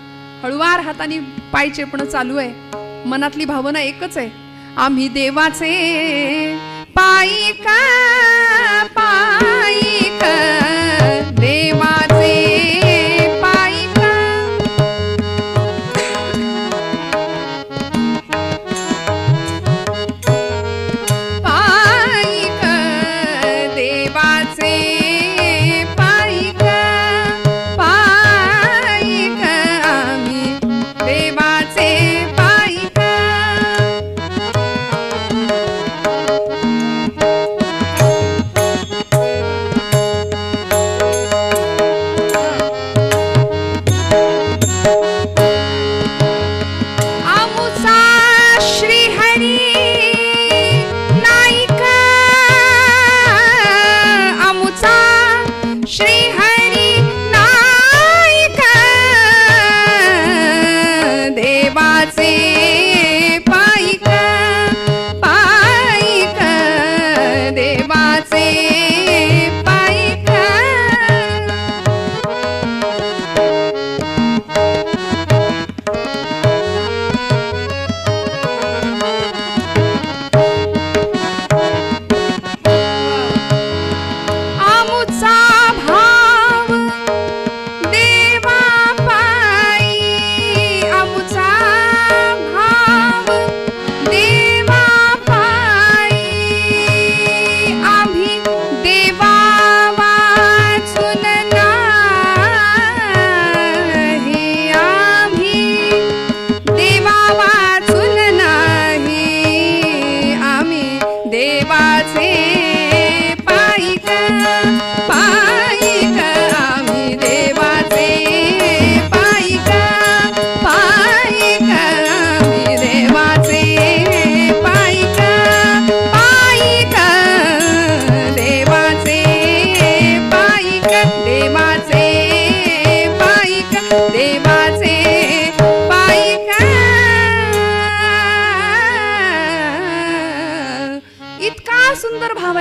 हळूवार हाताने पाय चेपणं चालू आहे, मनातली भावना एकच आहे, आम्ही देवाचे पायिक पायिक देवाचे पायिक. पायिक देवाचे पायिक पायिक आम्ही देवाचे पायिक.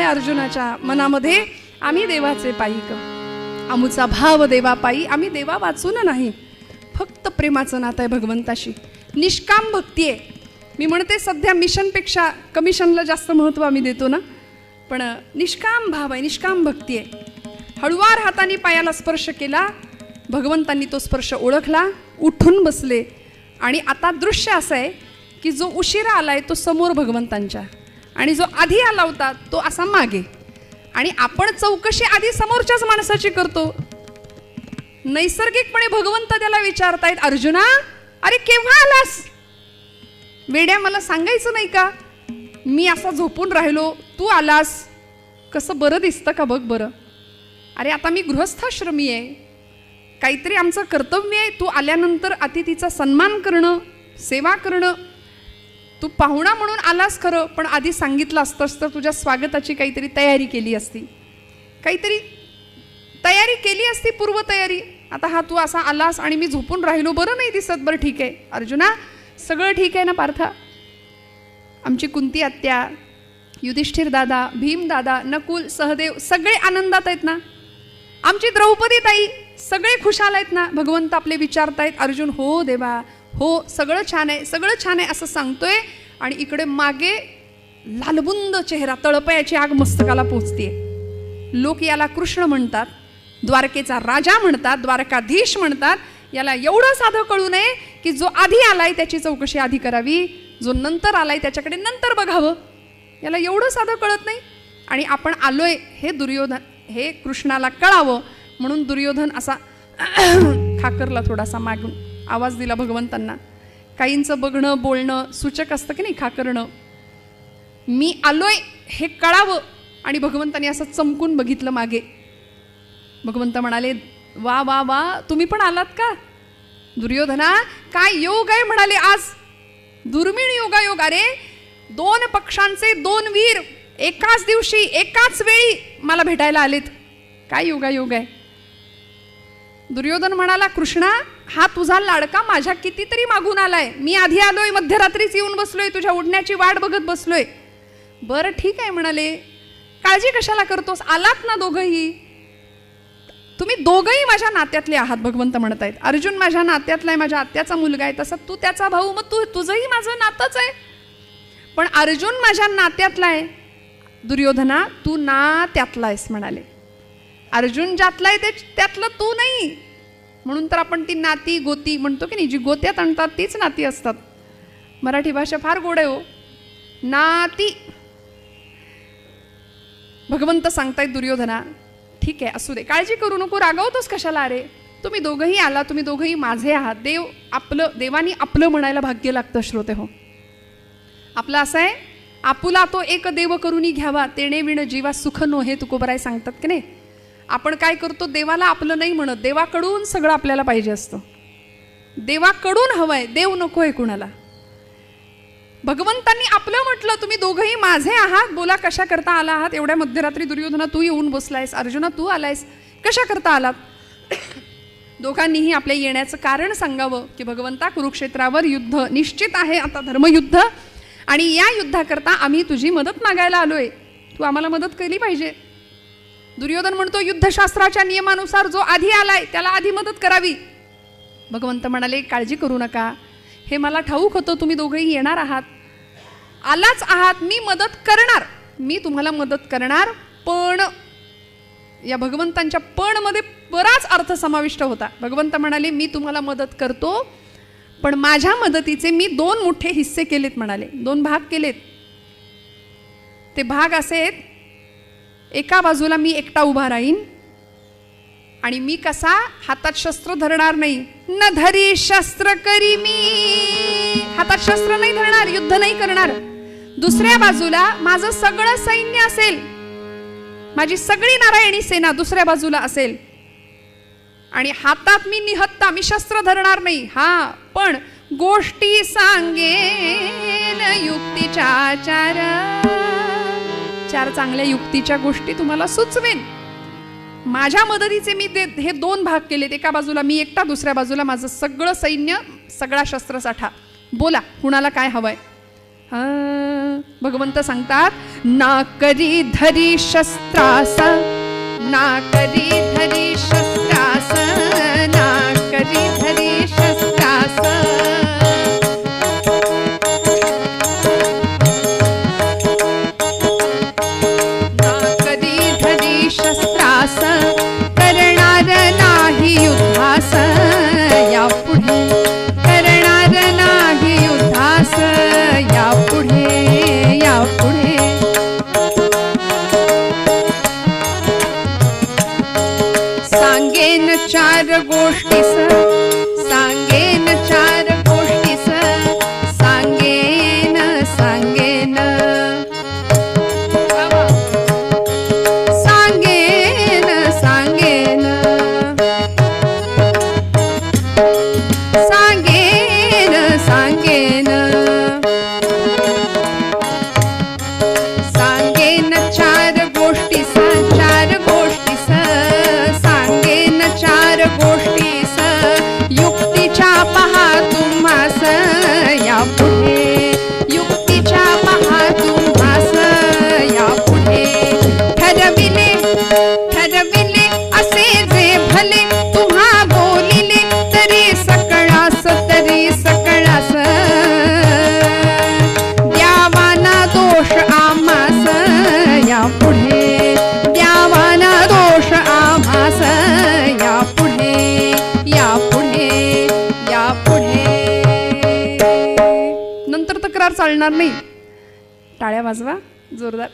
अर्जुनाच्या मनामध्ये आम्ही देवाचे पायिक, आमुचा भाव देवा पायी, आम्ही देवा वाचून नाही. फक्त प्रेमाचं नातं आहे भगवंताशी, निष्काम भक्ती आहे. मी म्हणते सध्या मिशनपेक्षा कमिशनला जास्त महत्त्व आम्ही देतो ना, पण निष्काम भाव आहे, निष्काम भक्ती आहे. हळुवार हाताने पायाला स्पर्श केला, भगवंतांनी तो स्पर्श ओळखला, उठून बसले. आणि आता दृश्य असं आहे की जो उशिरा आलाय तो समोर भगवंतांच्या, आणि जो आधी आला होता तो असा मागे. आणि आपण चौकशी आधी समोरच्याच माणसाची करतो. नैसर्गिकपणे भगवंत त्याला विचारतायत, अर्जुना अरे केव्हा आलास? वेड्या मला सांगायचं नाही का? मी असा झोपून राहिलो, तू आलास, कसं बरं दिसतं का बघ बरं. अरे आता मी गृहस्थाश्रमी आहे, काहीतरी आमचं कर्तव्य आहे. तू आल्यानंतर अतिथीचा सन्मान करणं, सेवा करणं. तू पाहुणा म्हणून आलास खरं, पण आधी सांगितलं असतंस तर तुझ्या स्वागताची काहीतरी तयारी केली असती, काहीतरी तयारी केली असती, पूर्वतयारी. आता हा तू असा आलास आणि मी झोपून राहिलो, बरं नाही दिसत. बरं ठीक आहे अर्जुना, सगळं ठीक आहे ना पार्था? आमची कुंती आत्या, युधिष्ठिर दादा, भीम दादा, नकुल, सहदेव सगळे आनंदात आहेत ना? आमची द्रौपदी ताई सगळे खुशाल आहेत ना? भगवंत आपले विचारतायत. अर्जुन हो देवा, हो सगळं छान आहे, सगळं छान आहे असं सांगतोय. आणि इकडे मागे लालबुंद चेहरा, तळपायाची आग मस्तकाला पोचतेय. लोक याला कृष्ण म्हणतात, द्वारकेचा राजा म्हणतात, द्वारकाधीश म्हणतात. याला एवढं साधं कळू नये की जो आधी आलाय त्याची चौकशी आधी करावी, जो नंतर आलाय त्याच्याकडे नंतर बघावं. याला एवढं साधं कळत नाही. आणि आपण आलोय हे दुर्योधन, हे कृष्णाला कळावं म्हणून दुर्योधन असा खाकरला, थोडासा मागून आवाज दिला भगवंतांना. काहींचं बघणं बोलणं सूचक असतं की नाही, खाकरणं. मी आलोय हे कळावं. आणि भगवंतांनी असं चमकून बघितलं मागे. भगवंत म्हणाले, वा वा वा, तुम्ही पण आलात का? दुर्योधना काय योग आहे म्हणाले आज, दुर्मिळ योगायोग. अरे 2 पक्षांचे 2 वीर एकाच दिवशी एकाच वेळी मला भेटायला आलेत. काय योगायोग आहे. दुर्योधन म्हणाला, कृष्णा हा तुझा लाडका माझ्या कितीतरी मागून आलाय, मी आधी आलोय, मध्यरात्रीच येऊन बसलोय, तुझ्या उडण्याची वाट बघत बसलोय. बरं ठीक आहे म्हणाले, काळजी कशाला करतोस, आलात ना दोघंही, तुम्ही दोघंही माझ्या नात्यातले आहात. भगवंत म्हणत आहेत, अर्जुन माझ्या नात्यातला आहे, माझ्या आत्याचा मुलगा आहे, तसं तू त्याचा भाऊ, मग तुझंही माझं नातंच आहे. पण अर्जुन माझ्या नात्यातला आहे, दुर्योधना तू ना त्यातला आहेस म्हणाले. अर्जुन ज्यातला आहे त्यातलं तू नाही. म्हणून तर आपण ती नाती गोती म्हणतो की नाही, जी गोत्यात आणतात तीच नाती असतात. मराठी भाषा फार गोड आहे हो. नाती. भगवंत सांगतायत दुर्योधना, ठीक आहे असू दे, काळजी करू नको, रागवतोस कशाला, अरे तुम्ही दोघंही आला, तुम्ही दोघंही माझे आहात. देवानी आपलं म्हणायला भाग्य लागतं श्रोते हो. आपलं असं आहे, आपुला तो एक देव करूनी घ्यावा, तेणे विण जीवा सुख नो, हे तुकोबराय सांगतात की नाही. आपण काय करतो, देवाला आपलं नाही म्हणत, देवाकडून सगळं आपल्याला पाहिजे असतं, देवाकडून हवंय, देव नको आहे कुणाला. भगवंतांनी आपलं म्हटलं, तुम्ही दोघंही माझे आहात, बोला कशा करता आला आहात. एवढ्या मध्यरात्री दुर्योधना तू येऊन बसलायस, अर्जुना तू आलायस, कशा करता आलात. दोघांनीही आपल्या येण्याचं कारण सांगावं की भगवंता कुरुक्षेत्रावर युद्ध निश्चित आहे, आता धर्मयुद्ध, आणि या युद्धाकरता आम्ही तुझी मदत मागायला आलोय, तू आम्हाला मदत केली पाहिजे. दुर्योधन म्हणतो, युद्धशास्त्राच्या नियमानुसार जो आधी आलाय त्याला आधी मदत करावी. भगवंत म्हणाले, काळजी करू नका, हे मला ठाऊक होतं तुम्ही दोघेही येणार आहात, आलाच आहात, मी मदत करणार, मी तुम्हाला मदत करणार. पण या भगवंतांच्या पण मध्ये बराच अर्थ समाविष्ट होता. भगवंत म्हणाले, मी तुम्हाला मदत करतो, पण माझ्या मदतीचे मी 2 मोठे हिस्से केलेत म्हणाले, 2 भाग केलेत. ते भाग असे आहेत, एका बाजूला मी एकटा उभा राहीन, आणि मी कसा, हातात शस्त्र धरणार नाही, न धरी शस्त्र करी मी, हातात शस्त्र नाही धरणार, युद्ध नाही करणार. दुसऱ्या बाजूला माझं सगळं सैन्य असेल, माझी सगळी नारायणी सेना दुसऱ्या बाजूला असेल, आणि हातात मी निहत्ता, मी शस्त्र धरणार नाही. हा, पण गोष्टी सांगेन युक्तीच्या 4 चांगल्या युक्तीच्या गोष्टी तुम्हाला सुचवेन. माझ्या मदतीचे मी हे 2 भाग केलेत, एका बाजूला मी एकटा, दुसऱ्या बाजूला माझं सगळं सैन्य, सगळा शस्त्रसाठा. बोला कुणाला काय हवंय. भगवंत सांगतात, ना करी धरी शस्त्रास, ना करी धरी शस्त्रास, ना करी धरी शस्त्रास, शस्त्रास, करणार नाही युद्धास, यापुढे करणार नाही युद्धास, यापुढे यापुढे. सांगेन 4 गोष्टीस, सांगेन 4 गोष्टीस, सांगेन सांगेन चालणार नाही. टाळ्या वाजवा जोरदार.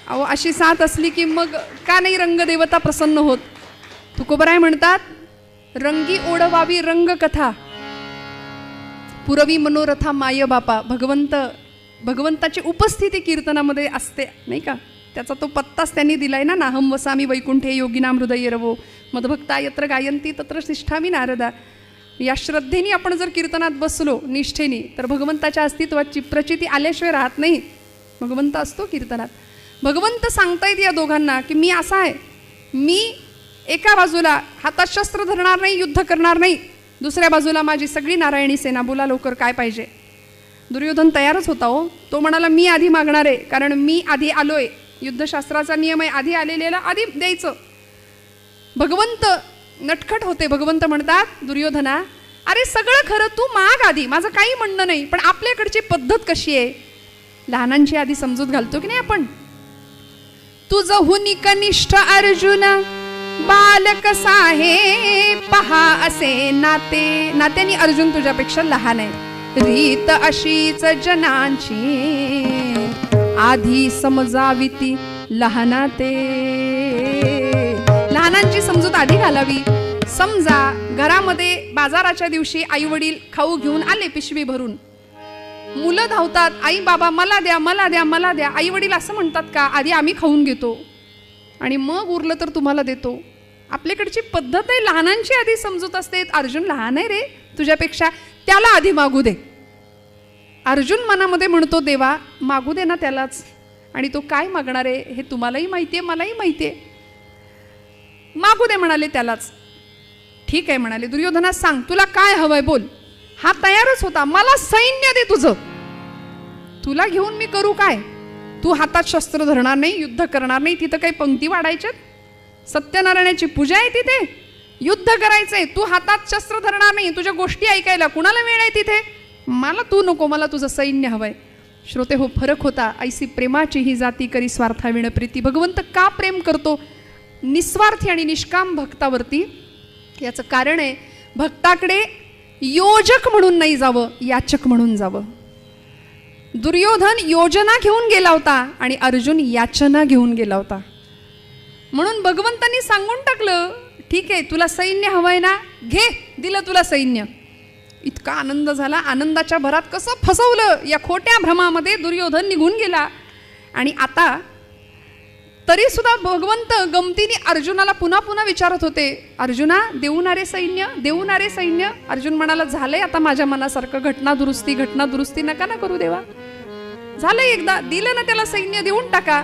अहो, अशी साथ असली की मग का नाही रंगदेवता प्रसन्न होत. तुकोबराय म्हणतात, रंगी ओढवावी रंगकथा, पुरवी मनोरथा माय बापा. भगवंताची उपस्थिती कीर्तनामध्ये असते नाही का, त्याचा तो पत्ताच त्यांनी दिलाय ना. नाहम वसामी वैकुंठे योगिनाम हृदय रवो, मदभक्ता यत्र गायंती तत्र तिष्ठामि नारदा. या श्रद्धेने आपण जर कीर्तनात बसलो निष्ठेने, तर भगवंताच्या अस्तित्वाची प्रचिती आल्याशिवाय राहत नाही. भगवंत असतो कीर्तनात. भगवंत सांगतायत या दोघांना की मी असा आहे, मी एका बाजूला हातात शस्त्र धरणार नाही, युद्ध करणार नाही, दुसऱ्या बाजूला माझी सगळी नारायणी सेना, बोला लवकर काय पाहिजे. दुर्योधन तयारच होता हो. तो म्हणाला मी आधी मागणार आहे, कारण मी आधी आलोय. युद्धशास्त्राचा नियम आहे, आधी आलेल्याला आधी द्यायचं. भगवंत नटखट होते. भगवंत म्हणतात दुर्योधना, अरे सगळं खरं, तू माग आधी, माझं काही म्हणणं नाही, पण आपल्याकडची पद्धत कशी आहे, लहानांची आधी समजूत घालतो की नाही आपण. तुझं हुनी कनिष्ठ अर्जुन बालक साहे पहा असे नाते, नात्याने अर्जुन तुझ्यापेक्षा लहान आहे. रीत अशीच जनांची आधी समजाविती लहानाते. लहानांची समजूत आधी घालावी. समजा घरामध्ये बाजाराच्या दिवशी आई वडील खाऊ घेऊन आले पिशवी भरून, मुलं धावतात, आई बाबा मला द्या मला द्या मला द्या. आई वडील असं म्हणतात का, आधी आम्ही खाऊन घेतो आणि मग उरलं तर तुम्हाला देतो. आपल्याकडची पद्धत आहे, लहानांची आधी समजूत असते. अर्जुन लहान आहे रे तुझ्यापेक्षा, त्याला आधी मागू दे. अर्जुन मनामध्ये म्हणतो देवा मागू दे ना त्यालाच, आणि तो काय मागणार आहे हे तुम्हालाही माहिती आहे मलाही माहिती आहे. मागू दे म्हणाले त्यालाच. ठीक आहे म्हणाले. दुर्योधना सांग तुला काय हवंय बोल. हा तयारच होता. मला सैन्य दे तुझं, तुला घेऊन मी करू काय. तू हातात शस्त्र धरणार नाही, युद्ध करणार नाही, तिथं काही पंक्ती वाढायच्यात, सत्यनारायणाची पूजा आहे तिथे, युद्ध करायचंय, तू हातात शस्त्र धरणार नाही, तुझ्या गोष्टी ऐकायला कुणाला वेळ आहे तिथे. मला तू नको, मला तुझं सैन्य हवंय. श्रोते हो, फरक होता. ऐसी प्रेमाची ही जाती करी स्वार्थाविण प्रीती. भगवंत का प्रेम करतो निस्वार्थी आणि निष्काम भक्तावरती, याचं कारण आहे भक्ताकडे योजक म्हणून नाही जावं, याचक म्हणून जावं. दुर्योधन योजना घेऊन गेला होता आणि अर्जुन याचना घेऊन गेला होता. म्हणून भगवंतांनी सांगून टाकलं ठीक आहे तुला सैन्य हवंय ना, घे, दिलं तुला सैन्य. इतका आनंद झाला. आनंदाच्या भरात कसं फसवलं, या खोट्या भ्रमामध्ये दुर्योधन निघून गेला. आणि आता तरी सुद्धा भगवंत गमतीने अर्जुनाला पुन्हा पुन्हा विचारत होते, अर्जुना देऊनारे सैन्य, देऊनारे सैन्य. अर्जुन म्हणाला झालंय आता माझ्या मनासारखं, घटना दुरुस्ती नका ना करू देवा, झालंय एकदा, दिलं ना त्याला सैन्य, देऊन टाका.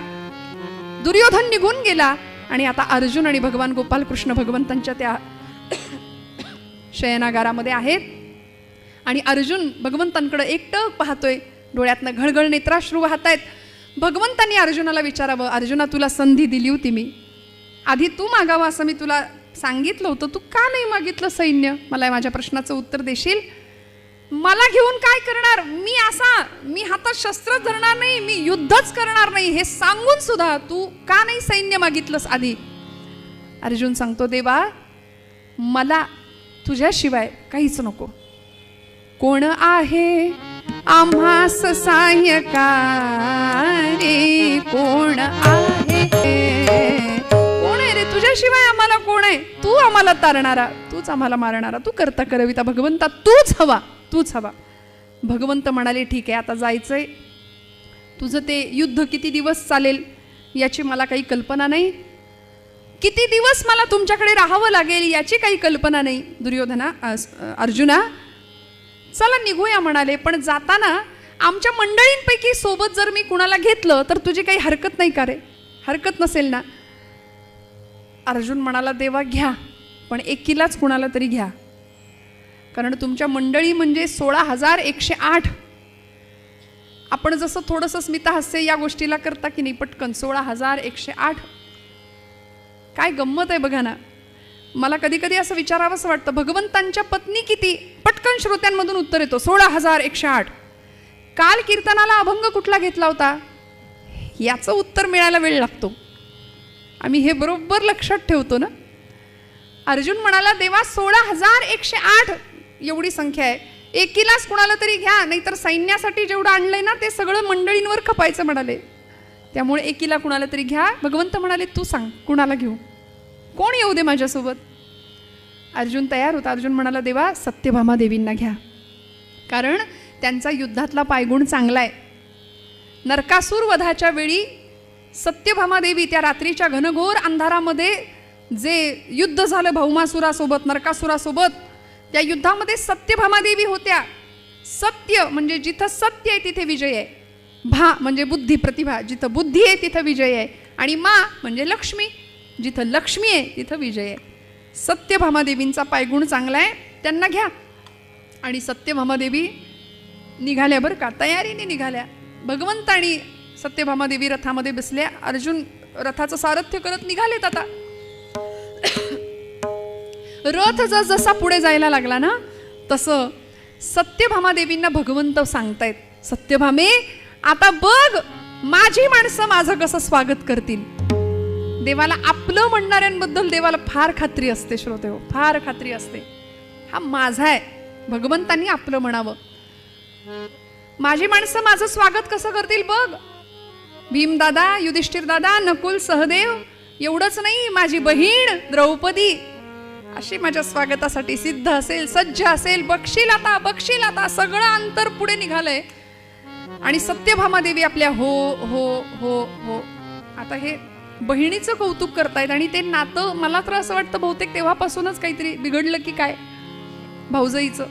दुर्योधन निघून गेला आणि आता अर्जुन आणि भगवान गोपालकृष्ण भगवंतांच्या त्या शयनागारामध्ये आहेत. आणि अर्जुन भगवंतांकडे एकटक पाहतोय, डोळ्यातनं घळघळ नेत्राश्रू वाहत आहेत. भगवंतांनी अर्जुनाला विचारावं, अर्जुना तुला संधी दिली होती मी, आधी तू मागावं असं मी तुला सांगितलं होतं, तू का नाही मागितलं सैन्य. मला माझ्या प्रश्नाचं उत्तर देशील. मला घेऊन काय करणार, मी हातात शस्त्र धरणार नाही, मी युद्धच करणार नाही, हे सांगून सुद्धा तू का नाही सैन्य मागितलंस आधी. अर्जुन सांगतो देवा मला तुझ्याशिवाय काहीच नको. कोण आहे आम्हास सहाय्यकारी, कोण आहे, कोण आहे रे तुझ्याशिवाय आम्हाला कोण आहे. तू आम्हाला तारणारा, तूच आम्हाला मारणारा, तू करता करविता भगवंता तूच हवा, तूच हवा. भगवंत म्हणाले ठीक आहे आता जायचंय, तुझं ते युद्ध किती दिवस चालेल याची मला काही कल्पना नाही, किती दिवस मला तुमच्याकडे राहावं लागेल याची काही कल्पना नाही. दुर्योधना अर्जुना चला निघूया म्हणाले, पण जाताना आमच्या मंडळींपैकी सोबत जर मी कुणाला घेतलं तर तुझी काही हरकत नाही का रे, हरकत नसेल ना. अर्जुन म्हणाला देवा घ्या, पण एकीलाच कुणाला तरी घ्या, कारण तुमच्या मंडळी म्हणजे 16,108. आपण जसं थोडंसं स्मितहास्य या गोष्टीला करता की नाही पटकन, 16,108 काय गंमत आहे बघा ना. मला कधी कधी असं विचारावंसं वाटतं भगवंतांच्या पत्नी किती, पटकन श्रोत्यांमधून उत्तर येतो 16,108. काल कीर्तनाला अभंग कुठला घेतला होता याचं उत्तर मिळायला वेळ लागतो, आम्ही हे बरोबर लक्षात ठेवतो ना. अर्जुन म्हणाला देवा 16,108 एवढी संख्या आहे, एकीलाच कुणाला तरी घ्या, नाहीतर सैन्यासाठी जेवढं आणलंय ना ते सगळं मंडळींवर खपायचं म्हणाले, त्यामुळे एकीला कुणाला तरी घ्या. भगवंत म्हणाले तू सांग कुणाला घेऊ, कोण येऊ दे माझ्यासोबत. अर्जुन तयार होता. अर्जुन म्हणाला देवा सत्यभामा देवींना घ्या, कारण त्यांचा युद्धातला पायगुण चांगला आहे. नरकासूर वधाच्या वेळी सत्यभामा देवी त्या रात्रीच्या घनघोर अंधारामध्ये जे युद्ध झालं भौमासुरासोबत नरकासुरासोबत, त्या युद्धामध्ये सत्यभामा देवी होत्या. सत्य म्हणजे जिथं सत्य आहे तिथे विजय आहे, भा म्हणजे बुद्धी प्रतिभा, जिथं बुद्धी आहे तिथं विजय आहे, आणि मा म्हणजे लक्ष्मी. जिथं लक्ष्मी आहे तिथं विजय आहे. सत्यभामादेवींचा पायगुण चांगला आहे, त्यांना घ्या. आणि सत्यभामादेवी निघाल्या बरं का, तयारीने निघाल्या. भगवंत आणि सत्यभामादेवी रथामध्ये बसल्या. अर्जुन रथाचं सारथ्य करत निघालेत. आता रथ जसा पुढे जायला लागला ना, तसं सत्यभामादेवींना भगवंत सांगतायत, सत्यभामे आता बघ माझी माणसं माझं कसं स्वागत करतील. देवाला आपलं म्हणणाऱ्यांबद्दल देवाला फार खात्री असते श्रोते हो, फार खात्री असते. हा माझा आहे, भगवंतांनी आपलं म्हणावं. माझी माणसं माझं स्वागत कसं करतील बघ. भीमदादा, युधिष्ठिर दादा, नकुल, सहदेव, एवढंच नाही माझी बहीण द्रौपदी अशी माझ्या स्वागतासाठी सिद्ध असेल, सज्ज असेल. बक्षील आता सगळं अंतर पुढे निघालंय. आणि सत्यभामादेवी आपल्या हो हो हो हो आता हे बहिणीचं कौतुक करतायत. आणि ते नातं मला तर असं वाटतं बहुतेक तेव्हापासूनच काहीतरी बिघडलं की काय भाऊजाईचं.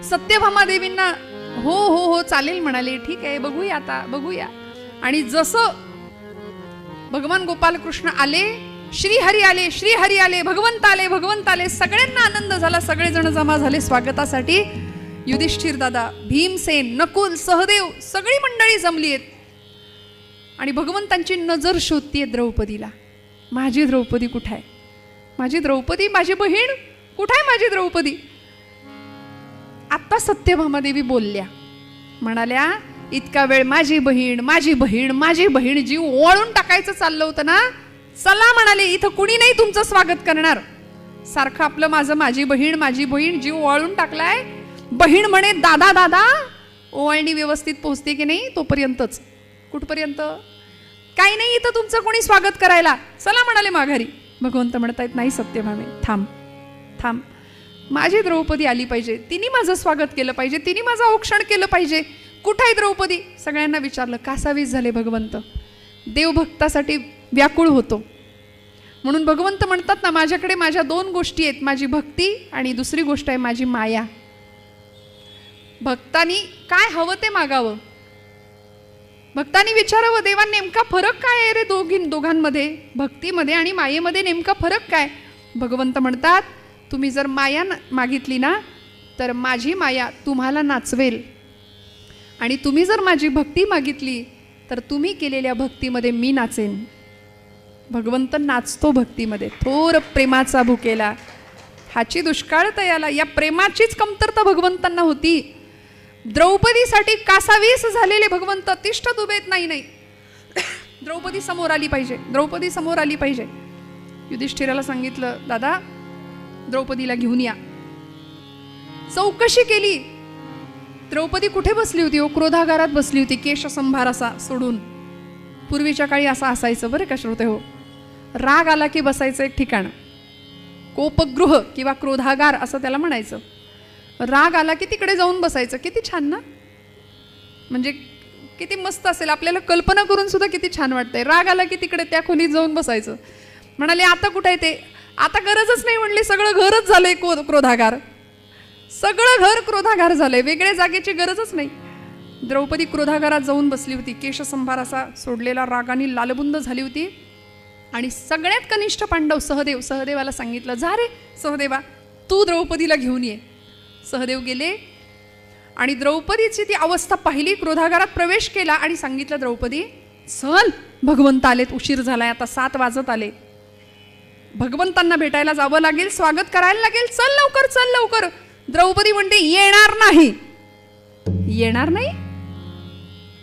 सत्यभामादेवींना हो हो हो चालेल म्हणाले, ठीक आहे बघूया आता बघूया. आणि जसं भगवान गोपाल कृष्ण आले, श्रीहरी आले, भगवंत आले, सगळ्यांना आनंद झाला. सगळेजण जमा झाले स्वागतासाठी. युधिष्ठिर दादा, भीमसेन, नकुल, सहदेव सगळी मंडळी जमली आहेत. आणि भगवंतांची नजर शोधतीये द्रौपदीला. माझी द्रौपदी कुठे आहे, माझी द्रौपदी, माझी बहीण कुठे आहे, माझी द्रौपदी. आता सत्यभामादेवी बोलल्या, म्हणाल्या इतका वेळ माझी बहीण माझी बहीण माझी बहीण जीव ओवाळून टाकायचं चाललं होतं ना, चला म्हणाले इथं कुणी नाही तुमचं स्वागत करणार. सारखं आपलं माझं माझी बहीण जीव ओवाळून टाकलाय. बहीण म्हणे दादा दादा, ओवाळणी व्यवस्थित पोहोचते की नाही तोपर्यंतच. कुठपर्यंत, काही नाही इथं तुमचं कोणी स्वागत करायला, चला म्हणाले माघारी. भगवंत म्हणतायत नाही सत्यभामे थांब थांब, माझी द्रौपदी आली पाहिजे, तिने माझं स्वागत केलं पाहिजे, तिने माझं औक्षण केलं पाहिजे. कुठं आहे द्रौपदी. सगळ्यांना विचारलं. कासावीस झाले भगवंत. देवभक्तासाठी व्याकुळ होतो. म्हणून भगवंत म्हणतात ना, माझ्याकडे माझ्या दोन गोष्टी आहेत, माझी भक्ती आणि दुसरी गोष्ट आहे माझी माया. भक्तांनी काय हवं ते मागावं, भक्तांनी विचारावं देवा नेमका फरक काय आहे रे दोघांमध्ये, भक्तीमध्ये आणि मायेमध्ये नेमका फरक काय. भगवंत म्हणतात तुम्ही जर माया मागितली ना तर माझी माया तुम्हाला नाचवेल, आणि तुम्ही जर माझी भक्ती मागितली तर तुम्ही केलेल्या भक्तीमध्ये मी नाचेन. भगवंत नाचतो भक्तीमध्ये. थोर प्रेमाचा भुकेला हाची दुष्काळ तयाला. या प्रेमाचीच कमतरता भगवंतांना होती. द्रौपदीसाठी कासावीस झालेले भगवंत तिष्ठत उभेत. नाही द्रौपदी समोर आली पाहिजे, द्रौपदी समोर आली पाहिजे. युधिष्ठिराला सांगितलं दादा द्रौपदीला घेऊन या. चौकशी केली. द्रौपदी कुठे बसली होती हो, क्रोधागारात बसली होती. केशसंभार असा सोडून. पूर्वीच्या काळी असं असायचं बरं का श्रोते हो. राग आला की बसायचं एक ठिकाण, कोपगृह किंवा क्रोधागार असं त्याला म्हणायचं. राग आला की तिकडे जाऊन बसायचं. किती छान ना, म्हणजे किती मस्त असेल, आपल्याला कल्पना करून सुद्धा किती छान वाटतंय. राग आला की तिकडे त्या खोलीत जाऊन बसायचं. म्हणाले आता कुठे आहे ते, आता गरजच नाही म्हणली, सगळं घरच झालंय क्रोधागार, सगळं घर क्रोधागार झालंय, वेगळ्या जागेची गरजच नाही. द्रौपदी क्रोधागारात जाऊन बसली होती. केशसंभार असा सोडलेला, रागाने लालबुंद झाली होती. आणि सगळ्यात कनिष्ठ पांडव सहदेवाला सांगितलं जा रे सहदेवा तू द्रौपदीला घेऊन ये. सहदेव गेले आणि द्रौपदीची ती अवस्था पाहिली. क्रोधागारात प्रवेश केला आणि सांगितलं द्रौपदी चल भगवंत आलेत, उशीर झालाय, आता 7 वाजत आले, भगवंतांना भेटायला जावं लागेल, स्वागत करायला लागेल, चल लवकर चल लवकर. द्रौपदी म्हणते येणार नाही, येणार नाही,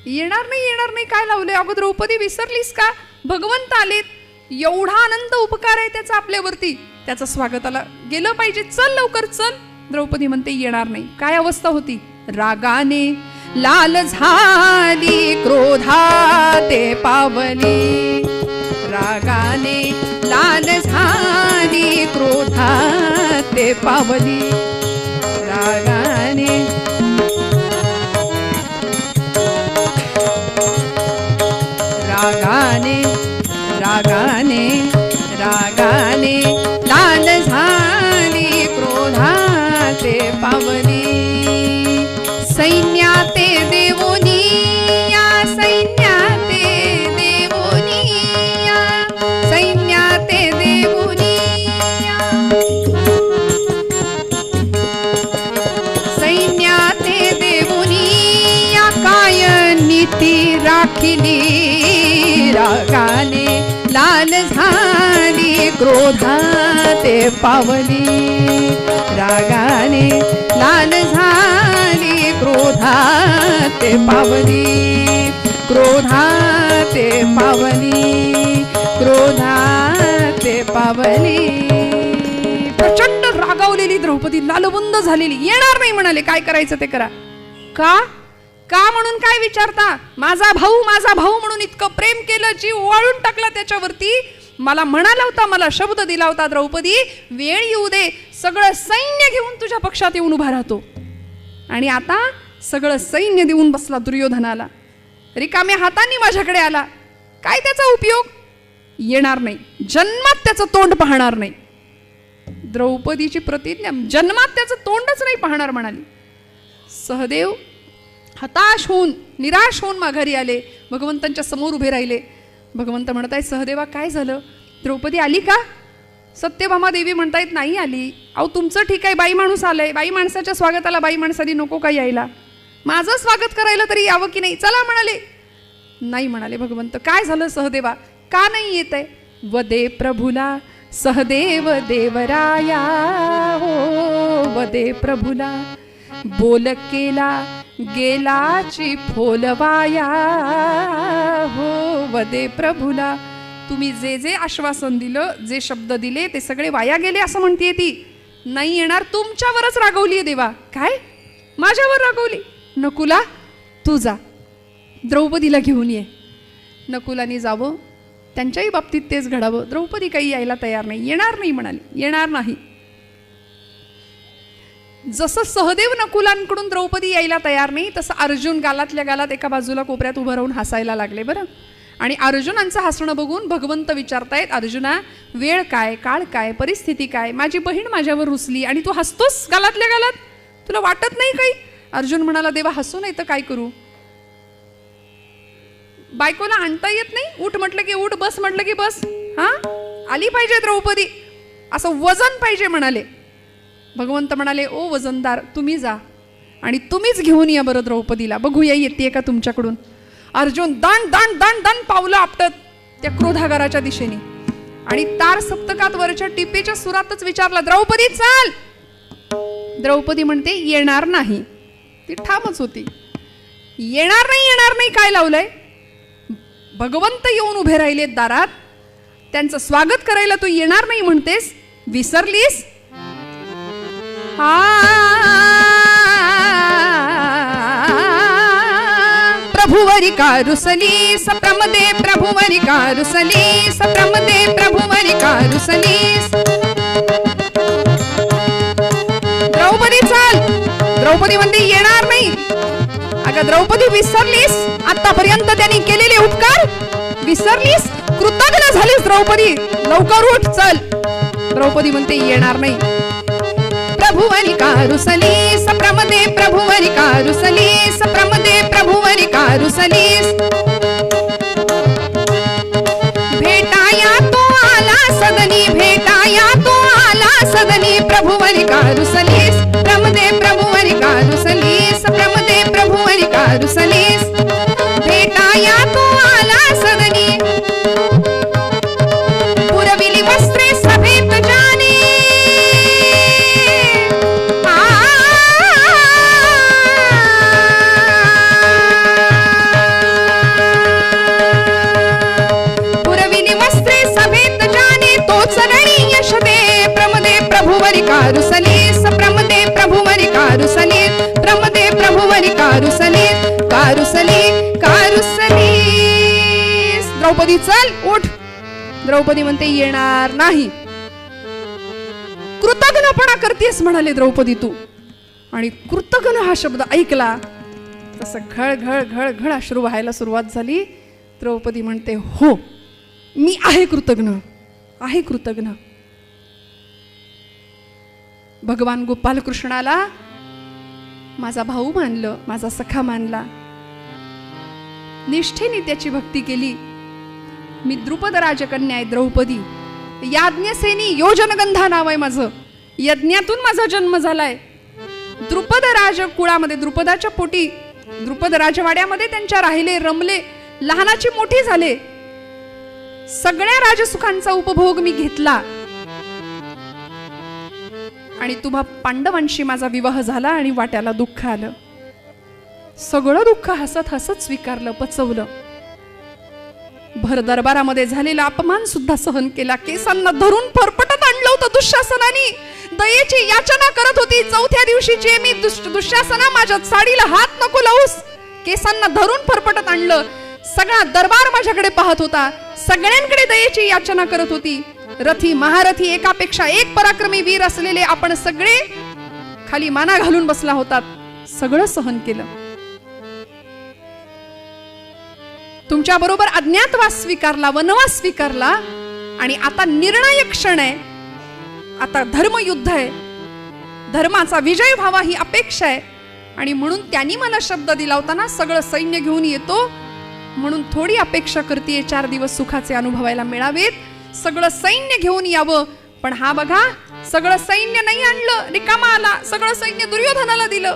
येणार नाही, येणार नाही, काय लावलंय. अगं द्रौपदी विसरलीस का, भगवंत आलेत, एवढा आनंद उपकार आहे त्याचा आपल्यावरती, त्याचं स्वागताला गेलं पाहिजे, चल लवकर चल. द्रौपदी म्हणते येणार नाही. काय अवस्था होती, रागाने लाल झाली, क्रोधाते पावली, रागाने लाल झाली, क्रोधाते पावली, रागाने रागाने रागाने रागाने लाल झाली, क्रोधाते पावली. सैन्याते देवोनिया, सैन्याते देवोनिया, सैन्याते राखिली रागाने लाल झाली क्रोधाते पावली रागाने लाल झाली क्रोधाते पावली क्रोधाते पावली क्रोधाते पावली. प्रचंड रागावलेली द्रौपदी लालबुंद झालेली येणार नाही म्हणाले. काय करायचं ते करा. का का म्हणून काय विचारता. माझा भाऊ म्हणून इतकं प्रेम केलं, जीव वाळून टाकला त्याच्यावरती. मला म्हणाला होता, मला शब्द दिला होता, द्रौपदी वेळ येऊ दे सगळं सैन्य घेऊन तुझ्या पक्षात येऊन उभा राहतो. आणि आता सगळं सैन्य देऊन बसला दुर्योधनाला. रिकाम्या हातांनी माझ्याकडे आला. काय त्याचा उपयोग. येणार नाही. जन्मात त्याचं तोंड पाहणार नाही. द्रौपदीची प्रतिज्ञा, जन्मात त्याचं तोंडच नाही पाहणार म्हणाली. सहदेव हताश होऊन निराश होऊन माघारी आले. भगवंतांच्या समोर उभे राहिले. भगवंत म्हणतायत, सहदेवा काय झालं. द्रौपदी आली का. सत्यभामा देवी म्हणतायत नाही आली. अहो तुमचं ठीक आहे, बाई माणूस आलंय, बाई माणसाच्या स्वागताला बाई माणसाने नको का यायला. माझं स्वागत करायला तरी यावं की नाही. चला म्हणाले. नाही म्हणाले भगवंत. काय झालं सहदेवा, का नाही येत आहे. वदे प्रभुला सहदेव देवराया हो वदे प्रभुला बोल केला गेलाची फोलवाया हो वदे प्रभुला. तुम्ही जे जे आश्वासन दिलं, जे शब्द दिले ते सगळे वाया गेले असं म्हणतीये ती. नाही येणार. तुमच्यावरच रागवली आहे देवा. काय माझ्यावर रागवली. नकुला तू जा, द्रौपदीला घेऊन ये. नकुलाने जावं. त्यांच्याही बाबतीत तेच घडावं. द्रौपदी काही यायला तयार नाही. येणार नाही म्हणाली. येणार नाही. जसं सहदेव नकुलांकडून द्रौपदी यायला तयार नाही, तसं अर्जुन गालातल्या गालात एका बाजूला कोपऱ्यात उभं राहून हसायला लागले. बरं. आणि अर्जुनांचं हसणं बघून भगवंत विचारतायत, अर्जुना वेळ काय, काळ काय, परिस्थिती काय. माझी बहीण माझ्यावर रुसली आणि तू हसतोस गालातल्या गालात. तुला वाटत नाही काही. अर्जुन म्हणाला, देवा हसू नाही तर काय करू. बायकोला आणता येत नाही. उठ म्हटलं की उठ, बस म्हटलं की बस. हा आली पाहिजे द्रौपदी, असं वजन पाहिजे म्हणाले. भगवंत म्हणाले, ओ वजनदार तुम्ही जा आणि तुम्हीच घेऊन या बरं द्रौपदीला. बघूया येते का तुमच्याकडून. अर्जुन दान दान दान दान पावलं आपटत त्या क्रोधागाराच्या दिशेने. आणि तार सप्तकात वरच्या टिपेच्या सुरातच विचारला, द्रौपदी चाल. द्रौपदी म्हणते येणार नाही. ती ठामच होती. येणार नाही येणार नाही काय लावलंय. भगवंत येऊन उभे राहिले दारात. त्यांचं स्वागत करायला तू येणार नाही म्हणतेस. विसरलीस. प्रभुवरी कारुसली सप्रमदे प्रभुवरी कारुसली सप्रमदे प्रभुवरी कारुसली. द्रौपदी चाल. द्रौपदी म्हणते येणार नाही. अगं द्रौपदी विसरलीस आतापर्यंत त्यांनी केलेले उपकार. विसरलीस. कृतज्ञ झालीस द्रौपदी. लवकर उठ चल. द्रौपदी म्हणते येणार नाही. प्रभुवरी कारुसली सप्रमदे प्रभुवरी कारुसली सप्रमदे प्रभुवरी कारुसली. भेटाया तो आला सदनी भेटाया तो आला सदनी प्रभुवरी कारुसली प्रमदे प्रभुवरी कारुसली सप्रमदे प्रभुवरी कारुसली. भेटाया तो आला सदनी पुरविली वस्त्रे सभेत जाने. पुरविली वस्त्रे सभेत जाने तोच रणी यश दे प्रमदे प्रभुवरी कारुसली सप्रमदे प्रभुवरी कारुसली प्रमदे प्रभुवरी कारुसली कारुसली कारुसली. द्रौपदी चल उठ. द्रौपदी म्हणते येणार नाही. कृतज्ञपणा करतेस म्हणाले द्रौपदी तू. आणि कृतज्ञ हा शब्द ऐकला तसं घळ घळ घळ घळ अश्रू व्हायला सुरुवात झाली. द्रौपदी म्हणते हो मी आहे कृतज्ञ आहे कृतज्ञ. भगवान गोपाल कृष्णाला माझा भाऊ मानलं, माझा सखा मानला. निष्ठेने त्याची भक्ती केली. मी द्रुपद राजकन्या आहे द्रौपदी. याज्ञसेनी योजनगंधा नाव आहे माझं. यज्ञातून माझा जन्म झालाय. द्रुपद राज कुळामध्ये द्रुपदाच्या पोटी द्रुपद राजवाड्यामध्ये त्यांच्या राहिले रमले लहानाची मोठी झाले, सगळ्या राजसुखांचा उपभोग मी घेतला आणि तुम्हा पांडवांशी माझा विवाह झाला आणि वाट्याला दुःख आलं. सगळं दुःख हसत हसत स्वीकारलं, पचवलं. भर दरबारामध्ये झालेला अपमान सुद्धा सहन केला. केसांना धरून फरफटत आणलं होतं दुःशासनाने. दयेची याचना करत होती. चौथ्या दिवशीची मी दुःशासना, माझ्या साडीला हात नको लावूस. केसांना धरून फरफटत आणलं. सगळा दरबार माझ्याकडे पाहत होता. सगळ्यांकडे दयेची याचना करत होती. रथी महारथी, एकापेक्षा एक पराक्रमी वीर असलेले आपण सगळे खाली माना घालून बसला होतात. सगळं सहन केलं. तुमच्या बरोबर अज्ञातवास स्वीकारला, वनवास स्वीकारला आणि आता निर्णायक क्षण आहे. आता धर्मयुद्ध आहे. धर्माचा विजय व्हावा ही अपेक्षा आहे. आणि म्हणून त्यांनी मला शब्द दिला होता ना, सगळं सैन्य घेऊन येतो, म्हणून थोडी अपेक्षा करते 4 दिवस सुखाचे अनुभवायला मिळावेत. सगळं सैन्य घेऊन यावं. पण हा बघा, सगळं सैन्य नाही आणलं, रिकामा आला. सगळं सैन्य दुर्योधनाला दिलं.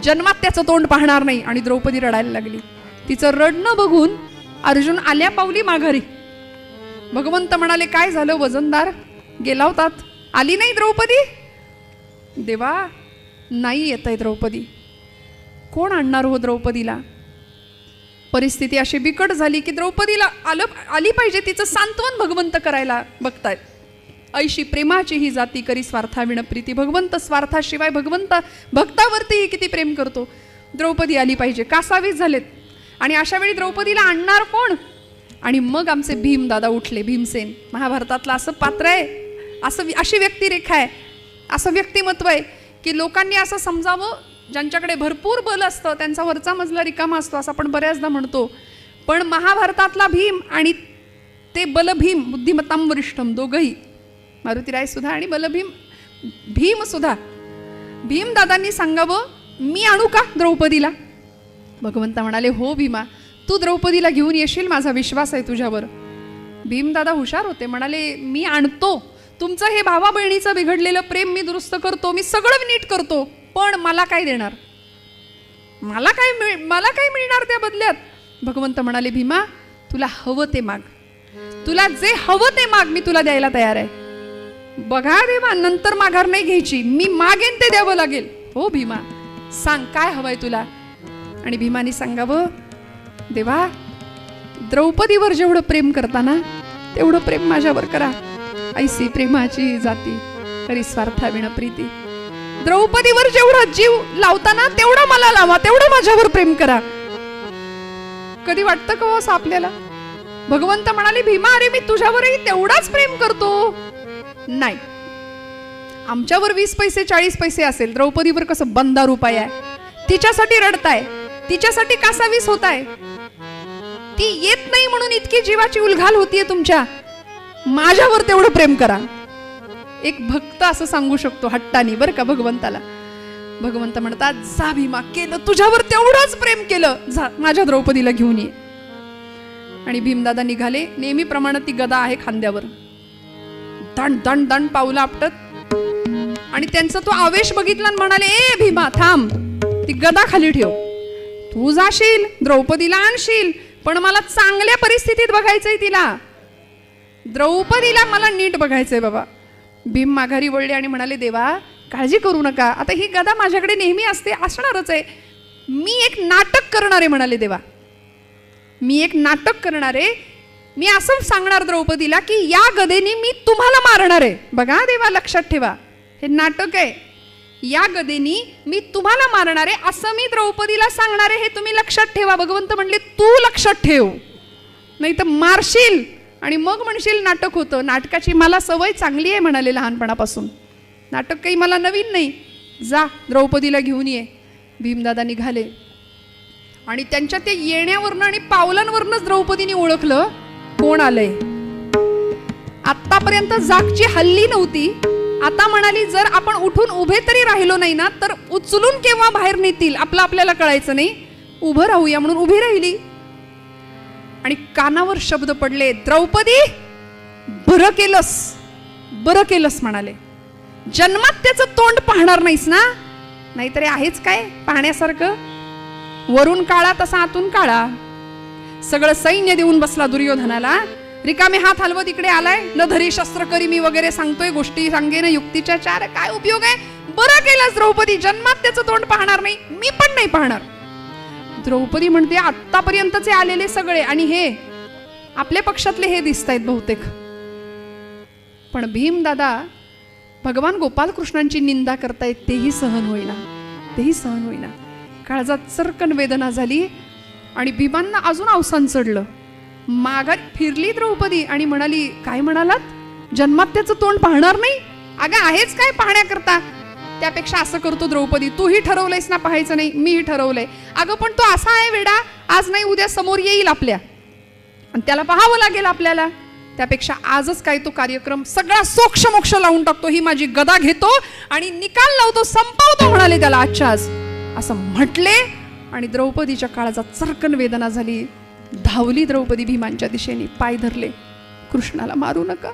जन्मात त्याचं तोंड पाहणार नाही. आणि द्रौपदी रडायला लागली. तिचं रडणं बघून अर्जुन आल्या पावली माघारी. भगवंत म्हणाले, काय झालं वजनदार, गेला होतात, आली नाही द्रौपदी? देवा, नाही येत आहे द्रौपदी. कोण आणणार हो द्रौपदीला? परिस्थिती अशी बिकट झाली की द्रौपदीला आली पाहिजे. तिचं सांत्वन भगवंत करायला बघतायत. ऐशी प्रेमाची ही जाती करी स्वार्थाविण प्रीती. भगवंत स्वार्थाशिवाय भगवंत भक्तावरती किती प्रेम करतो. द्रौपदी आली पाहिजे. कासावीस झालेत. आणि अशा वेळी द्रौपदीला आणणार कोण? आणि मग आमचे भीम दादा उठले. भीमसेन महाभारतातला असं पात्र आहे, अशी व्यक्तिरेखा आहे, असं व्यक्तिमत्व आहे की लोकांनी असं समजावं, ज्यांच्याकडे भरपूर बल असतं त्यांचा वरचा मजला रिकामा असतो असं आपण बऱ्याचदा म्हणतो. पण महाभारतातला भीम आणि ते बलभीम, बुद्धिमत्ताम वरिष्ठम, दोघंही, मारुतीराय सुद्धा आणि बलभीम भीम सुद्धा, भीमदादांनी सांगावं, मी आणू का द्रौपदीला? भगवंत म्हणाले, हो भीमा, तू द्रौपदीला घेऊन येशील, माझा विश्वास आहे तुझ्यावर. भीमदादा हुशार होते. म्हणाले, मी आणतो. तुमचं हे भावा बहिणीचं बिघडलेलं प्रेम मी दुरुस्त करतो, मी सगळं नीट करतो. पण मला काय देणार? मला काय मिळणार त्या बदल्यात? भगवंत म्हणाले, भीमा, तुला हवं ते माग. तुला जे हवं ते माग, मी तुला द्यायला तयार आहे. बघा देवा, नंतर माघार नाही घ्यायची. मी मागेन ते द्यावं लागेल. हो भीमा, सांग काय हवंय तुला? आणि भीमानी सांगावं, देवा, द्रौपदीवर जेवढं प्रेम करताना तेवढं प्रेम माझ्यावर करा. ऐसी प्रेमाची जाती तरी स्वार्थाविण प्रीती. द्रौपदीवर जेवढा जीव लावताना तेवढं मला लावा, तेवढं माझ्यावर प्रेम करा. कधी वाटतं का असं आपल्याला? भगवंत म्हणाले, भीमा, अरे मी तुझ्यावरही तेवढाच प्रेम करतो. नाही, आमच्यावर 20 पैसे 40 पैसे असेल, द्रौपदीवर कसं बंदा रुपये आहे. तिच्यासाठी रडताय, तिच्यासाठी कासावीस होताय. ती येत नाही म्हणून इतकी जीवाची उलघाल होतीये तुमच्या. माझ्यावर तेवढं प्रेम करा. एक भक्त असं सांगू शकतो हट्टानी, बरं का, भगवंताला. भगवंत म्हणतात, जा भीमा, केलं तुझ्यावर तेवढंच प्रेम केलं, जा माझ्या द्रौपदीला घेऊन ये. आणि भीमदादा निघाले. नेहमीप्रमाणे ती गदा आहे खांद्यावर, दण दण दण पावलं आपटत. आणि त्यांचा तो आवेश बघितला आणि म्हणाले, ए भीमा, थांब, ती गदा खाली ठेव. तू जाशील, द्रौपदीला आणशील, पण मला चांगल्या परिस्थितीत बघायचंय तिला. द्रौपदीला मला नीट बघायचंय बाबा. भीम माघारी वळले आणि म्हणाले, देवा, काळजी करू नका, आता ही गदा माझ्याकडे नेहमी असते, असणारच आहे. मी एक नाटक करणार आहे, म्हणाले देवा. मी एक नाटक करणार आहे. मी असं सांगणार द्रौपदीला की या गदेने मी तुम्हाला मारणार आहे. बघा देवा, लक्षात ठेवा, हे नाटक आहे. या गदेनी मी तुम्हाला मारणार आहे असं मी द्रौपदीला सांगणार आहे, हे तुम्ही लक्षात ठेवा. भगवंत म्हणले, तू लक्षात ठेव, नाही तर मारशील आणि मग म्हणशील नाटक होतं. नाटकाची मला सवय चांगली आहे, म्हणाले, लहानपणापासून. नाटक काही मला नवीन नाही. जा, द्रौपदीला घेऊन ये. भीमदादा निघाले आणि त्यांच्या ते येण्यावरनं आणि पावलांवरनंच द्रौपदीने ओळखलं कोण आलंय. आतापर्यंत जागची हल्ली नव्हती. आता म्हणाली, जर आपण उठून उभे तरी राहिलो नाही ना, तर उचलून केव्हा बाहेर नेतील आपल्याला कळायचं नाही. उभं राहूया म्हणून उभी राहिली. आणि कानावर शब्द पडले, द्रौपदी, बरं केलंस, बरं केलंस म्हणाले. जन्मात त्याचं तोंड पाहणार नाहीस ना, नाहीतरी आहेच काय पाहण्यासारखं. वरून काळा तसा आतून काळा. सगळं सैन्य देऊन बसला दुर्योधनाला. रिकामे हात हलवत इकडे आलाय. न धरी शस्त्र करी मी वगैरे सांगतोय, गोष्टी सांगेन युक्तीच्या चार. काय उपयोग आहे? बरं केलंस द्रौपदी, जन्मात त्याचं तोंड पाहणार नाही, मी पण नाही पाहणार. द्रौपदी म्हणते आतापर्यंतचे आलेले सगळे आणि हे आपल्या पक्षातले हे दिसतायत बहुतेक. पण भीम दादा भगवान गोपालकृष्णांची निंदा करतायत, तेही सहन होईना, तेही सहन होईना. काळजात चरकन वेदना झाली आणि भीमांना अजून अवसान चढलं. माघारी फिरली द्रौपदी आणि म्हणाली, काय म्हणालात? जन्मात त्याचं तोंड पाहणार नाही? अगं आहेच काय पाहण्याकरता? त्यापेक्षा असं करतो द्रौपदी, तूही ठरवलंयस ना पाहायचं नाही, मीही ठरवलंय. अगं पण तो असा आहे वेडा, आज नाही उद्या समोर येईल आपल्या आणि त्याला पाहावं लागेल आपल्याला. त्यापेक्षा आजच काय तो कार्यक्रम सगळा सोक्ष मोक्ष लावून टाकतो, ही माझी गदा घेतो आणि निकाल लावतो, संपवतो म्हणाले त्याला आजच्या आज. असं म्हटले आणि द्रौपदीच्या काळजात चरकन वेदना झाली. धावली द्रौपदी भीमांच्या दिशेने, पाय धरले. कृष्णाला मारू नका,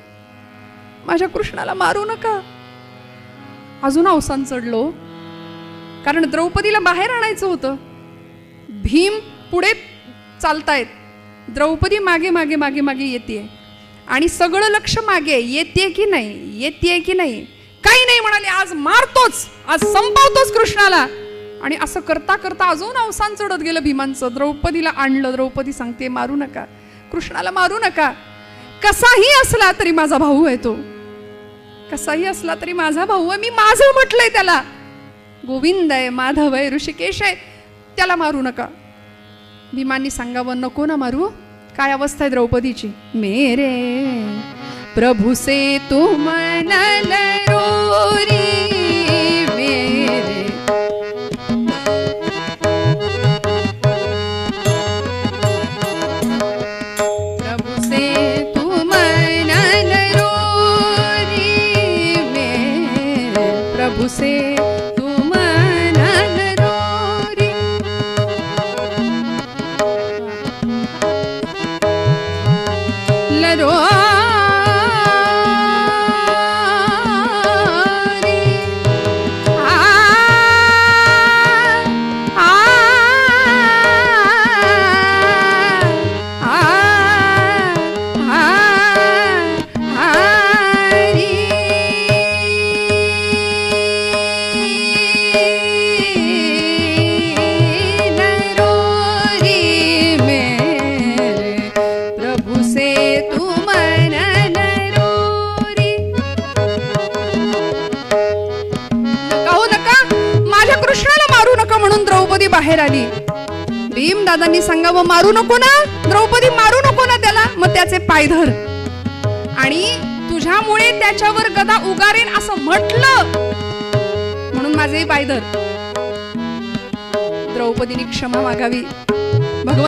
माझ्या कृष्णाला मारू नका. अजून अवसान चढलो, कारण द्रौपदीला बाहेर आणायचं होतं. भीम पुढे चालतायत, द्रौपदी मागे मागे मागे मागे येते आणि सगळं लक्ष मागे, येते की नाही, येते की नाही. काही नाही म्हणाले, आज मारतोच, आज संपवतोच कृष्णाला. आणि असं करता करता अजून अवसान चढत गेलं भीमांचं. द्रौपदीला आणलं. द्रौपदी सांगते, मारू नका, कृष्णाला मारू नका. कसाही असला तरी माझा भाऊ आहे तो, कसाही असला तरी माझा भाऊ आहे. मी माझं म्हटलंय त्याला, गोविंद आहे, माधव आहे, ऋषिकेश आहे, त्याला मारू नका. भीमांनी सांगावं, नको ना मारू. काय अवस्था आहे द्रौपदीची? मेरे प्रभु से तू मनल रोरी, मेरे प्रभु से तू मनल रोरी, मेरे प्रभु से तू मनल रोरी. लरो बाहेर आली. भीम दादांनी सांगावं, मारू नको ना द्रौपदी, मारू नको ना त्याला. मग त्याचे पाय धर आणि तुझ्यामुळे त्याच्यावर गदा उगारेन असं म्हटलं म्हणून माझे पाय धर. द्रौपदीने क्षमा मागावी. भगवान